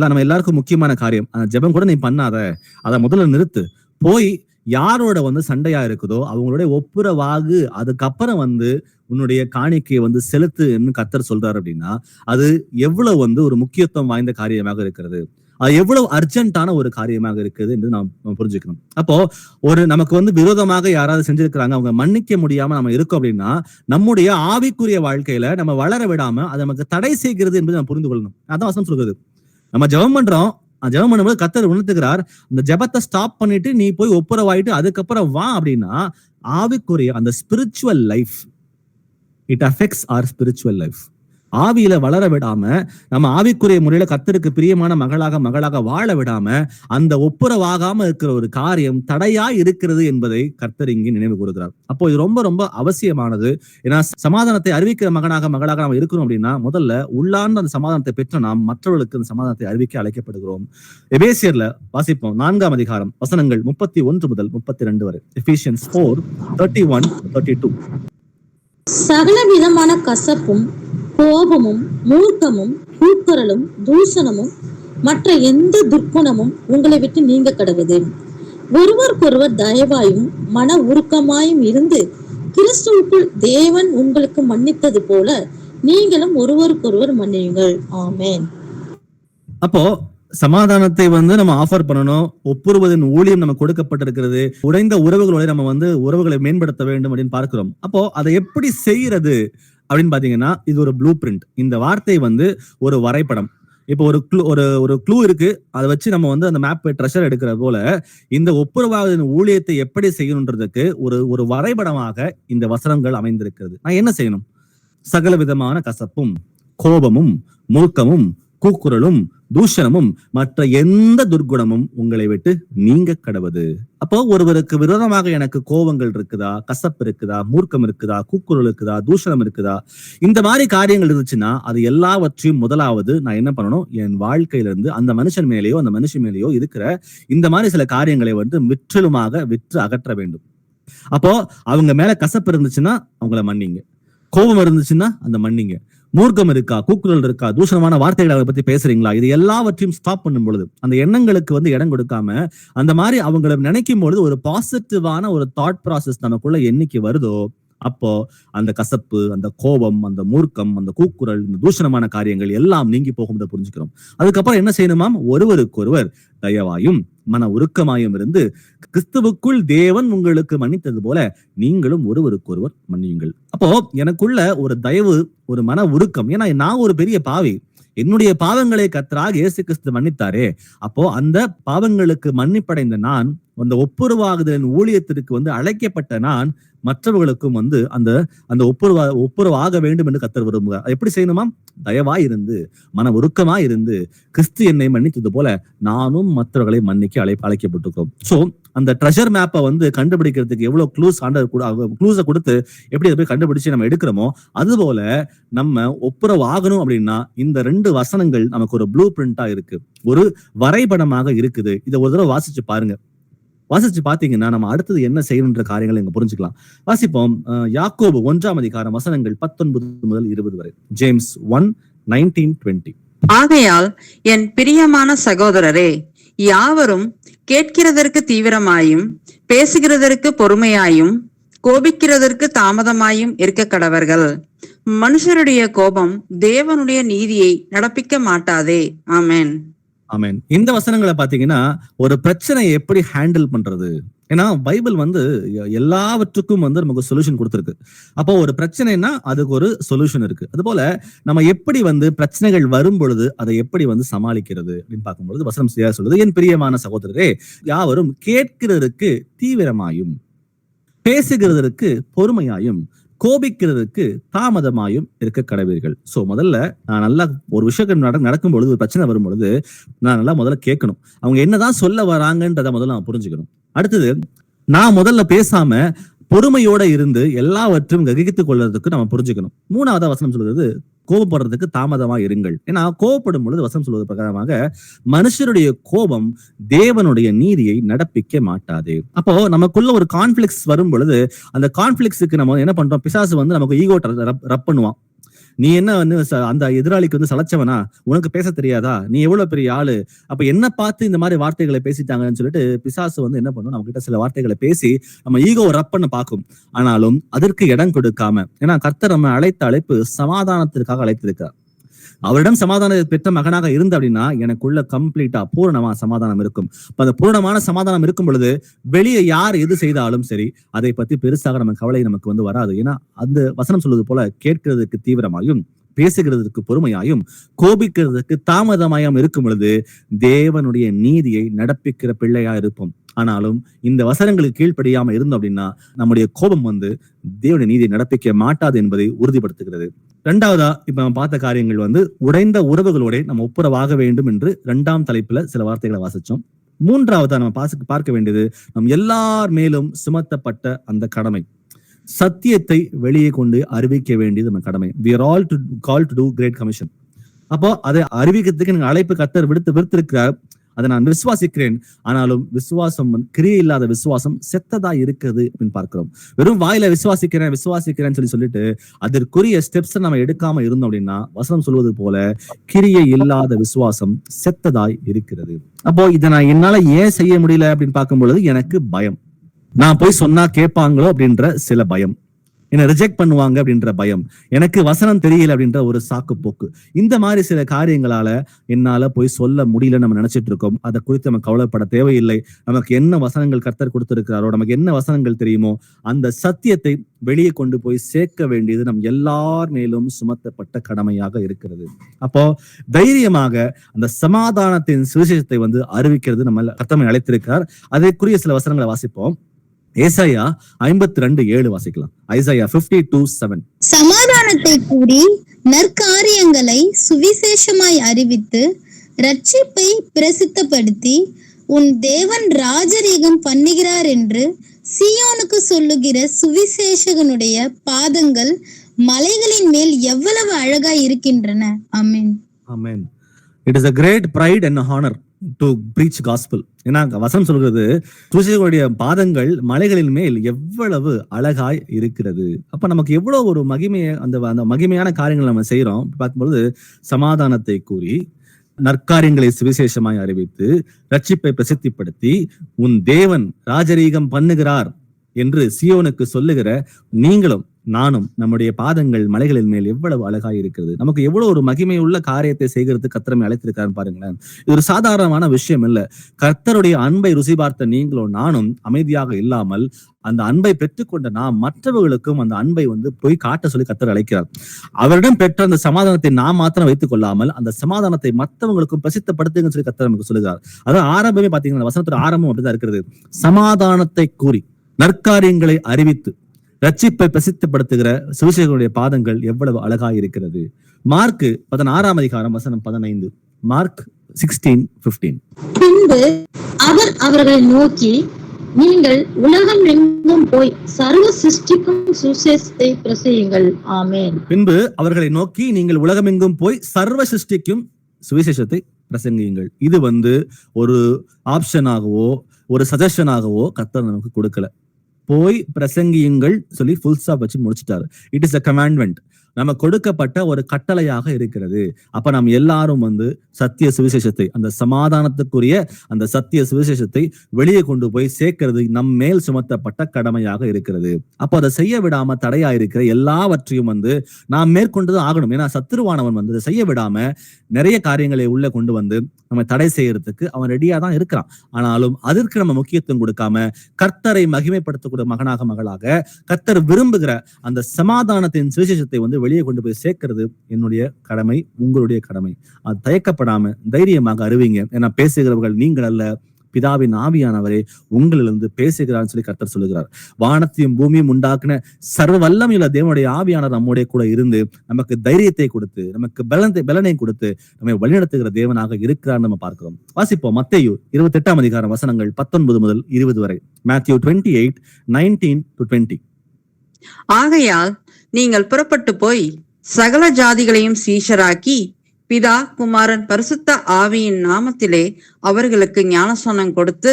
நம்ம எல்லாருக்கும் முக்கியமான காரியம். அந்த ஜெபம் கூட நீ பண்ணாத, அதை முதல்ல நிறுத்து. போய் யாரோட சண்டையா இருக்குதோ அவங்களுடைய ஒப்புரவாகு, அதுக்கப்புறம் உன்னுடைய காணிக்கையை செலுத்துன்னு கர்த்தர் சொல்றாரு அப்படின்னா அது எவ்வளவு ஒரு முக்கியத்துவம் வாய்ந்த காரியமாக இருக்கிறது, அது எவ்வளவு அர்ஜென்டான ஒரு காரியமாக இருக்குது என்று நாம் புரிஞ்சுக்கணும். அப்போ நமக்கு விரோதமாக யாராவது செஞ்சிருக்கிறாங்க, அவங்க மன்னிக்க முடியாம நம்ம இருக்கோம் அப்படின்னா நம்முடைய ஆவிக்குரிய வாழ்க்கையில நம்ம வளர விடாம அதை நமக்கு தடை செய்கிறது என்பதை நம்ம புரிந்து கொள்ளணும். அதான் வசனம் சொல்றது. நம்ம ஜெபம் பண்றோம், ஜெபம் பண்ணும்போது கர்த்தர் உணர்த்துகிறார், அந்த ஜெபத்தை ஸ்டாப் பண்ணிட்டு நீ போய் ஒப்புரவாயிட்டு அதுக்கப்புறம் வா அப்படின்னா ஆவிக்குரிய அந்த spiritual life, it affects our spiritual life. ஆவியில வளர விடாம, நம்ம ஆவிக்குரிய முறையில கர்த்தருக்கு பிரியமான மகளாக வாழ விடாம அந்த ஒப்புரவாகாம இருக்கிற ஒரு காரியம் தடையா இருக்கிறது என்பதை கர்த்தர் இங்கே நினைவு கூறுகிறார். அப்போ இது ரொம்ப ரொம்ப அவசியமானது. ஏன்னா சமாதானத்தை அறிவிக்கிற மகளாக நம்ம இருக்கணும் அப்படின்னா முதல்ல உள்ளார்ந்த அந்த சமாதானத்தை பெற்ற நாம் மற்றவர்களுக்கு அந்த சமாதானத்தை அறிவிக்க அழைக்கப்படுகிறோம். எபேசியர்ல வாசிப்போம் 4ஆம் அதிகாரம் வசனங்கள் 31 முதல் 32 வரை. Ephesians 4:31-32. சகல விதமான கசப்பும் கோபமும் மூர்க்கமும் கூக்குரலும் தூஷணமும் மற்ற எந்த துர்க்குணமும் உங்களை விட்டு நீங்க கடவுது. ஒருவருக்கொருவர் தயவாயும் மன உருக்கமாயும் இருந்து கிறிஸ்துவுக்குள் தேவன் உங்களுக்கு மன்னித்தது போல நீங்களும் ஒருவருக்கொருவர் மன்னியுங்கள். ஆமென். அப்போ சமாதானத்தை நம்ம ஆஃபர் பண்ணணும். ஒப்புருவதின் ஊழியம் நம்ம கொடுக்கப்பட்டிருக்கிறது. உடைந்த உறவுகளோட நம்ம உறவுகளை மேம்படுத்த வேண்டும் அப்படின்னு பார்க்கிறோம். அப்போ அதை எப்படி செய்யறது அப்படின்னு பாத்தீங்கன்னா இது ஒரு ப்ளூ பிரிண்ட். இந்த வார்த்தை ஒரு வரைபடம். இப்போ ஒரு க்ளூ இருக்கு, அதை வச்சு நம்ம அந்த மேப் ட்ரெஷர் எடுக்கிற போல இந்த ஒப்புரவாதத்தின் ஊழியத்தை எப்படி செய்யணுன்றதுக்கு ஒரு வரைபடமாக இந்த வசனங்கள் அமைந்திருக்கிறது. நான் என்ன செய்யணும்? சகல விதமான கசப்பும் கோபமும் மூர்க்கமும் கூக்குரலும் தூஷணமும் மற்ற எந்த துர்குணமும் உங்களை விட்டு நீங்க கடவுது. அப்போ ஒருவருக்கு விரோதமாக எனக்கு கோபங்கள் இருக்குதா, கசப்பு இருக்குதா, மூர்க்கம் இருக்குதா, கூக்குரல் இருக்குதா, தூஷணம் இருக்குதா, இந்த மாதிரி காரியங்கள் இருந்துச்சுன்னா அது எல்லாவற்றையும் முதலாவது நான் என்ன பண்ணணும், என் வாழ்க்கையில இருந்து அந்த மனுஷன் மேலேயோ அந்த மனுஷன் மேலேயோ இருக்கிற இந்த மாதிரி சில காரியங்களை முற்றிலுமாக விற்று அகற்ற வேண்டும். அப்போ அவங்க மேல கசப்பு இருந்துச்சுன்னா அவங்கள மன்னிங்க, கோபம் இருந்துச்சுன்னா அந்த மன்னிங்க, மூர்க்கம் இருக்கா, கூக்குரல் இருக்கா, தூஷணமான வார்த்தைகளை அதை பத்தி பேசுறீங்களா, இது எல்லாவற்றையும் ஸ்டாப் பண்ணும் பொழுது அந்த எண்ணங்களுக்கு இடம் கொடுக்காம அந்த மாதிரி அவங்களை நினைக்கும் பொழுது ஒரு பாசிட்டிவான ஒரு தாட் ப்ராசஸ் நமக்குள்ள என்னைக்கு வருதோ அப்போ அந்த கசப்பு, அந்த கோபம், அந்த மூர்க்கம், அந்த கூக்குரல், இந்த தூஷணமான காரியங்கள் எல்லாம் நீங்கி போகும் புரிஞ்சுக்கிறோம். அதுக்கப்புறம் என்ன செய்யணுமாம்? ஒருவருக்கொருவர் தயவாயும் மன உருக்கமாயும் இருந்து கிறிஸ்துவுக்குள் தேவன் உங்களுக்கு மன்னித்தது போல நீங்களும் ஒருவருக்கொருவர் மன்னியுங்கள். அப்போ எனக்குள்ள ஒரு தயவு, ஒரு மன உருக்கம். ஏன்னா நான் ஒரு பெரிய பாவி, என்னுடைய பாவங்களை கர்த்தராகிய இயேசு கிறிஸ்து மன்னித்தாரே. அப்போ அந்த பாவங்களுக்கு மன்னிப்படைந்த நான், அந்த ஒப்புரவாகுதலின் ஊழியத்திற்கு அழைக்கப்பட்ட நான் மற்றவர்களுக்கும் அந்த ஒப்புரவாக வேண்டும் என்று கர்த்தர் விரும்புகிறார். எப்படி செய்யணுமா? தயவாய் இருந்து மன உருக்கமாய் இருந்து கிறிஸ்து என்னை மன்னித்தது போல நானும் மற்றவர்களை மன்னிக்க அழைக்கப்பட்டிருக்கிறோம். சோ அந்த ட்ரெஷர் மேப்பை வந்து கண்டுபிடிக்கிறதுக்கு எவ்வளவு க்ளூஸை கொடுத்து எப்படி அதை போய் கண்டுபிடிச்சு நம்ம எடுக்கிறோமோ, அது போல நம்ம ஒப்புரவு ஆகணும் அப்படின்னா இந்த 2 வசனங்கள் நமக்கு ஒரு ப்ளூ பிரிண்டா இருக்கு, ஒரு வரைபடமாக இருக்குது. இதை ஒரு தடவை வாசிச்சு பாருங்க. வாசிச்சு பாத்தீங்கன்னா நம்ம அடுத்தது என்ன செய்யணுன்ற காரியங்களை இங்க புரிஞ்சுக்கலாம். வாசிப்போம். யாக்கோபு 1ஆம் அதிகாரம் வசனங்கள் 19 முதல் 20 வரை. ஜேம்ஸ் 1:19-20. ஆகையால் என் பிரியமான சகோதரரே, யாவரும் கேட்கிறதற்கு தீவிரமாயும் பேசுகிறதற்கு பொறுமையாயும் கோபிக்கிறதற்கு தாமதமாயும் இருக்க கடவர்கள். மனுஷருடைய கோபம் தேவனுடைய நீதியை நடப்பிக்க மாட்டாதே. ஆமென். ஆமென். இந்த வசனங்களை பாத்தீங்கன்னா ஒரு பிரச்சனையை எப்படி ஹேண்டில் பண்றது, ஏன்னா பைபிள் வந்து எல்லாவற்றுக்கும் வந்து நமக்கு சொல்யூஷன் கொடுத்திருக்கு. அப்போ ஒரு பிரச்சனைனா அதுக்கு ஒரு சொல்யூஷன் இருக்கு. அது போல நம்ம எப்படி வந்து பிரச்சனைகள் வரும் பொழுது அதை எப்படி வந்து சமாளிக்கிறது அப்படின்னு பார்க்கும்பொழுது வசனம் சரியா சொல்லுது. என் பிரியமான சகோதரரே, யாவரும் கேட்கிறதற்கு தீவிரமாயும் பேசுகிறதற்கு பொறுமையாயும் கோபிக்கிறதுக்கு தாமதமாயும் இருக்க கடவீர்கள். சோ முதல்ல நான் நல்லா ஒரு விஷயம் நடக்கும் பொழுது, ஒரு பிரச்சனை வரும் பொழுது நான் நல்லா முதல்ல கேட்கணும். அவங்க என்னதான் சொல்ல வராங்கன்றத முதல்ல நான் புரிஞ்சுக்கணும். அடுத்தது நான் முதல்ல பேசாம பொறுமையோட இருந்து எல்லாவற்றையும் கிரகித்துக் கொள்வதற்கு நம்ம புரிஞ்சுக்கணும். 3ஆவது வசனம் சொல்றது கோபப்படுறதுக்கு தாமதமா இருங்கள். ஏன்னா கோபப்படும் பொழுது வசனம் சொல்வது பிரகாரமாக மனுஷருடைய கோபம் தேவனுடைய நீதியை நடப்பிக்க மாட்டாது. அப்போ நமக்குள்ள ஒரு கான்ஃபிளிக்ஸ் வரும் பொழுது அந்த கான்ஃபிளிக்ஸுக்கு நம்ம என்ன பண்றோம், பிசாசு வந்து நமக்கு ஈகோ ரப் பண்ணுவான். நீ என்ன வந்து அந்த எதிராளிக்கு வந்து சலைச்சவனா, உனக்கு பேச தெரியாதா, நீ எவ்வளவு பெரிய ஆளு, அப்ப என்ன பார்த்து இந்த மாதிரி வார்த்தைகளை பேசிட்டாங்கன்னு சொல்லிட்டு பிசாசு வந்து என்ன பண்ணும், நம்ம கிட்ட சில வார்த்தைகளை பேசி நம்ம ஈகோ ரப் பண்ண பார்க்கும். ஆனாலும் அதற்கு இடம் கொடுக்காம, ஏன்னா கர்த்தர் நம்ம அழைத்த அழைப்பு சமாதானத்திற்காக அழைத்திருக்கிறார். அவரிடம் சமாதானம் பெற்ற மகனாக இருந்த அப்படின்னா எனக்குள்ள கம்ப்ளீட்டா பூரணமா சமாதானம் இருக்கும். அந்த பூரணமான சமாதானம் இருக்கும் பொழுது வெளியே யார் எது செய்தாலும் சரி அதை பத்தி பெருசாக நம்ம கவலை நமக்கு வந்து வராது. ஏன்னா அந்த வசனம் சொல்வது போல கேட்கிறதுக்கு தீவிரமாயும் பேசுகிறதுக்கு பொறுமையாயும் கோபிக்கிறதுக்கு தாமதமாயும் இருக்கும் பொழுது தேவனுடைய நீதியை நடப்பிக்கிற பிள்ளையா இருப்போம். ஆனாலும் இந்த வசனங்களுக்கு கீழ்ப்படியாம இருந்தோம் அப்படின்னா நம்முடைய கோபம் வந்து தேவனுடைய நீதியை நடப்பிக்க மாட்டாது என்பதை உறுதிப்படுத்துகிறது. 2ஆவதா இப்ப நம்ம பார்த்த காரியங்கள் வந்து உடைந்த உறவுகளோட நம்ம ஒப்புரவாக வேண்டும் என்று 2ஆம் தலைப்புல சில வார்த்தைகளை வாசிச்சோம். 3ஆவதா நம்ம பார்க்க வேண்டியது நம் எல்லார் மேலும் சுமத்தப்பட்ட அந்த கடமை, சத்தியத்தை வெளியே கொண்டு அறிவிக்க வேண்டியது நம்ம கடமை. We are all called to do great commission. அப்போ அதை அறிவிக்கிறதுக்கு எனக்கு அழைப்பு கர்த்தர் விடுத்திருக்கிறார். அதை நான் விசுவாசிக்கிறேன். ஆனாலும் விசுவாசம் கிரியை இல்லாத விசுவாசம் செத்ததா இருக்குது அப்படின்னு பார்க்கிறோம். வெறும் வாயில விசுவாசிக்கிறேன்னு சொல்லிட்டு அதற்குரிய ஸ்டெப்ஸ் நம்ம எடுக்காம இருந்தோம் அப்படின்னா வசனம் சொல்வது போல கிரியை இல்லாத விசுவாசம் செத்ததாய் இருக்கிறது. அப்போ இதை நான் என்னால ஏன் செய்ய முடியல அப்படின்னு பார்க்கும் பொழுது எனக்கு பயம், நான் போய் சொன்னா கேட்பாங்களோ அப்படின்ற சில பயம், என்ன ரிஜெக்ட் பண்ணுவாங்க அப்படின்ற பயம், எனக்கு வசனம் தெரியல அப்படின்ற ஒரு சாக்கு போக்கு, இந்த மாதிரி சில காரியங்களால என்னால போய் சொல்ல முடியல நம்ம நினைச்சிட்டு இருக்கோம். அதை குறித்து நம்ம கவலைப்பட தேவையில்லை. நமக்கு என்ன வசனங்கள் கர்த்தர் கொடுத்திருக்கிறாரோ, நமக்கு என்ன வசனங்கள் தெரியுமோ அந்த சத்தியத்தை வெளியே கொண்டு போய் சேர்க்க வேண்டியது நம் எல்லார் மேலும் சுமத்தப்பட்ட கடமையாக இருக்கிறது. அப்போ தைரியமாக அந்த சமாதானத்தின் சுவிசேஷத்தை வந்து அறிவிக்கிறது நம்ம கர்த்தர் அழைத்திருக்கிறார். அதற்குரிய சில வசனங்களை வாசிப்போம். ஏசாயா 52:7 வாசிக்கலாம். ஐசாயா 52:7. சமாதானத்தை கூறி நற்காரியங்களை சுவிசேஷமாய் அறிவித்து ரட்சிப்பை பிரசித்தப்படுத்தி உன் தேவன் ராஜரீகம் பண்ணுகிறார் என்று சீயோனுக்கு சொல்லுகிற சுவிசேஷகனுடைய பாதங்கள் மலைகளின் மேல் எவ்வளவு அழகாய் இருக்கின்றன. ஆமென். ஆமென். It is a great pride and honor to preach gospel. ஏன்னா வசனம் சொல்கிறது சுவிசேஷகனுடைய பாதங்கள் மலைகளின் மேல் எவ்வளவு அழகாய் இருக்கிறது. அப்ப நமக்கு எவ்வளவு ஒரு மகிமையை அந்த மகிமையான காரியங்கள் நம்ம செய்யறோம் பார்க்கும்பொழுது, சமாதானத்தை கூறி நற்காரியங்களை சுவிசேஷமாய் அறிவித்து ரட்சிப்பை பிரசித்திப்படுத்தி உன் தேவன் ராஜரீகம் பண்ணுகிறார் என்று சீயோனுக்கு சொல்லுகிற நீங்களும் நானும் நம்முடைய பாதங்கள் மலைகளின் மேல் எவ்வளவு அழகாய் இருக்கிறது. நமக்கு எவ்வளவு ஒரு மகிமை உள்ள காரியத்தை செய்கிறதுக்கு கர்த்தர் அழைத்திருக்காரு பாருங்களேன். இது ஒரு சாதாரணமான விஷயம் இல்ல. கர்த்தருடைய அன்பை ருசி பார்த்த நீங்களும் நானும் அமைதியாக இல்லாமல் அந்த அன்பை பெற்றுக்கொண்ட நாம் மற்றவர்களுக்கும் அந்த அன்பை வந்து போய் காட்ட சொல்லி கர்த்தர் அழைக்கிறார். அவரிடம் பெற்ற அந்த சமாதானத்தை நாம் மாத்திரம் வைத்துக் கொள்ளாமல் அந்த சமாதானத்தை மற்றவங்களுக்கும் பிரசித்தப்படுத்துங்கன்னு சொல்லி கர்த்தர் நமக்கு சொல்லுகிறார். அதான் ஆரம்பமே பாத்தீங்கன்னா வசனத்தோட ஆரம்பம் அப்படிதான் இருக்கிறது. சமாதானத்தை கூறி நற்காரியங்களை அறிவித்து ரட்சிப்பை பிரசித்தப்படுத்துகிற சுவிசேஷகனுடைய பாதங்கள் எவ்வளவு அழகாய் இருக்கிறது. மார்க் 16ஆம் அதிகாரம் வசனம் 15. மார்க் 16:15. பின்பு அவர் அவர்களை நோக்கி, நீங்கள் உலகம் எங்கும் போய் சர்வ சிருஷ்டிக்கும் சுவிசேஷத்தை பிரசையுங்கள். ஆமென். பின்பு அவர்களை நோக்கி, நீங்கள் உலகமெங்கும் போய் சர்வ சிருஷ்டிக்கும் சுவிசேஷத்தை பிரசங்கியுங்கள். இது ஒரு ஆப்ஷனாகவோ ஒரு சஜஷனாகவோ கர்த்தர் நமக்கு கொடுக்கல. போய் பிரசங்கியுங்கள் சொல்லி ஃபுல் ஸ்டாப் வச்சு முடிச்சுட்டாரு. It is a commandment. நம்ம கொடுக்கப்பட்ட ஒரு கட்டளையாக இருக்கிறது. அப்ப நாம் எல்லாரும் சத்திய சுவிசேஷத்தை, அந்த சமாதானத்துக்குரிய அந்த சத்திய சுவிசேஷத்தை வெளியே கொண்டு போய் சேர்க்கிறது நம் மேல் சுமத்தப்பட்ட கடமையாக இருக்கிறது. அப்போ அதை செய்ய விடாம தடையா இருக்கிற எல்லாவற்றையும் நாம் மேற்கொண்டுதான் ஆகணும். ஏன்னா சத்துருவானவன் அதை செய்ய விடாம நிறைய காரியங்களை உள்ள கொண்டு நம்ம தடை செய்யறதுக்கு அவன் ரெடியா தான் இருக்கிறான். ஆனாலும் அதற்கு நம்ம முக்கியத்துவம் கொடுக்காம கர்த்தரை மகிமைப்படுத்தக்கூடிய மகளாக கர்த்தர் விரும்புகிற அந்த சமாதானத்தின் சுவிசேஷத்தை வெளியே கொண்டு போய் சேர்க்கிறது என்னுடைய கடமை, உங்களுடைய கடமை. அது தயக்கப்படாம தைரியமாக அறிவிங்க. ஏன்னா பேசுகிறவர்கள் நீங்கள் அல்ல, பிதாவின் ஆவியானவரே உங்களிலிருந்து பேசுகிறான்னு சொல்லி கர்த்தர் சொல்லுகிறார். வானத்தையும் பூமியும் உண்டாக்குன சர்வ வல்லமையுள்ள தேவனுடைய ஆவியானவர் நம்முடைய கூட இருந்து நமக்கு தைரியத்தை கொடுத்து, நமக்கு பலனை கொடுத்து நம்மை வழிநடத்துகிற தேவனாக இருக்கிறார் நம்ம பார்க்கிறோம். வாசிப்போம் மத்தேயு 28ஆம் அதிகாரம் வசனங்கள் 19 முதல் 20 வரை. Matthew 28:19-20. ஆகையால் நீங்கள் புறப்பட்டு போய் சகல ஜாதிகளையும் சீஷராக்கி பிதா குமாரன் பரிசுத்த ஆவியின் நாமத்திலே அவர்களுக்கு ஞானஸ்நானம் கொடுத்து,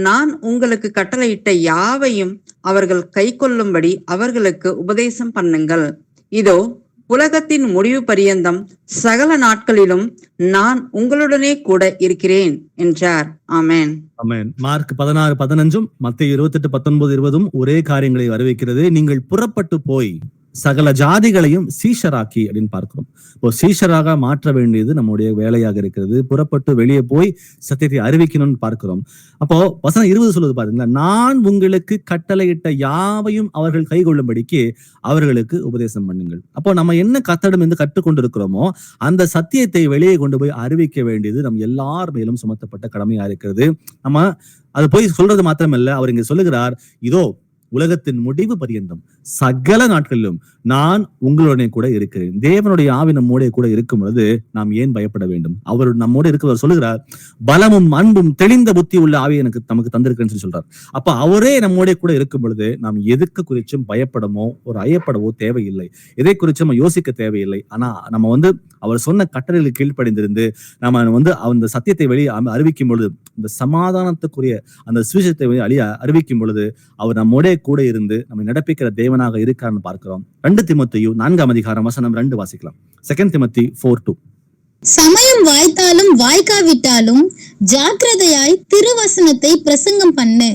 நான் உங்களுக்கு கட்டளையிட்ட யாவையும் அவர்கள் கைக்கொள்ளும்படி அவர்களுக்கு உபதேசம் பண்ணுங்கள். இதோ உலகத்தின் முடிவு பரியந்தம் சகல நாட்களிலும் நான் உங்களுடனே கூட இருக்கிறேன் என்றார். ஆமென். ஆமென். மார்க் 16:15 மத்தேயு 28:19-20 ஒரே காரியங்களை அறிவிக்கிறது. நீங்கள் புறப்பட்டு போய் சகல ஜாதிகளையும் சீஷராக்கி அப்படின்னு பார்க்கிறோம். இப்போ சீஷராக மாற்ற வேண்டியது நம்முடைய வேலையாக இருக்கிறது. புறப்பட்டு வெளியே போய் சத்தியத்தை அறிவிக்கணும்னு பார்க்கிறோம். அப்போ வசனம் 20 சொல்லுது பாருங்களா, நான் உங்களுக்கு கட்டளையிட்ட யாவையும் அவர்கள் கைகொள்ளும்படிக்கு அவர்களுக்கு உபதேசம் பண்ணுங்கள். அப்போ நம்ம என்ன கர்த்தரிடம் கற்றுக்கொண்டு இருக்கிறோமோ அந்த சத்தியத்தை வெளியே கொண்டு போய் அறிவிக்க வேண்டியது நம் எல்லார் மேலும் சுமத்தப்பட்ட கடமையா இருக்கிறது. நம்ம அது போய் சொல்றது மாத்திரமல்ல, அவர் இங்க சொல்லுகிறார், இதோ உலகத்தின் முடிவு பரியந்தம் சகல நாட்களிலும் நான் உங்களுடனே கூட இருக்கிறேன். தேவனுடைய ஆவி நம்மோட கூட இருக்கும் பொழுது நாம் ஏன் பயப்பட வேண்டும்? அவர் நம்மோட இருக்கிறவர் சொல்லுகிறார், பலமும் அன்பும் தெளிந்த புத்தி உள்ள ஆவி நமக்கு தந்திருக்கிறேன்னு சொல்றார். அப்ப அவரே நம்மோட கூட இருக்கும் பொழுது நாம் எதுக்கு குறிச்சும் பயப்படமோ ஒரு ஐயப்படவோ தேவையில்லை. எதை குறிச்சும் நம்ம யோசிக்க தேவையில்லை. ஆனா நம்ம அவர் சொன்ன கட்டளைகளுக்கு கீழ்ப்படிந்திருந்து நம்ம அந்த சத்தியத்தை வெளியே அறிவிக்கும் பொழுது, இந்த சமாதானத்துக்குரிய அந்த சுவிசேஷத்தை அறிவிக்கும் பொழுது அவர் நம்மோட கூட இருந்து நம்மை நடப்பிக்கிற தேவனாக இருக்கான்னு பார்க்கிறோம். 2 தீமோத்தேயு 4ஆம் அதிகாரம் வசனம் 2 வாசிக்கலாம். 2 Timothy 4:2. சமயம் வாய்த்தாலும் வாய்க்காவிட்டாலும் ஜாக்கிரதையாய் திருவசனத்தை பிரசங்கம் பண்ணு.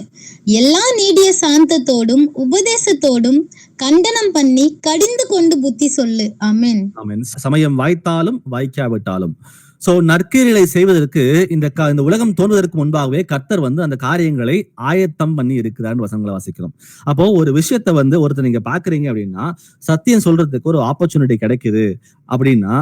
எல்லா நீடிய சாந்தத்தோடும் உபதேசத்தோடும் கண்டனம் பண்ணி கடிந்து கொண்டு புத்தி சொல்லு. ஆமென். ஆமென். சமயம் வாய்த்தாலும் வாய்க்காவிட்டாலும். சோ நற்கிரிகளை செய்வதற்கு இந்த உலகம் தோன்றுவதற்கு முன்பாகவே கர்த்தர் அந்த காரியங்களை ஆயத்தம் பண்ணி இருக்கிறார்னு வசனங்களை வாசிக்கிறோம். அப்போ ஒரு விஷயத்த ஒருத்தர் நீங்க பாக்குறீங்க அப்படின்னா, சத்தியம் சொல்றதுக்கு ஒரு ஆப்பர்ச்சுனிட்டி கிடைக்குது அப்படின்னா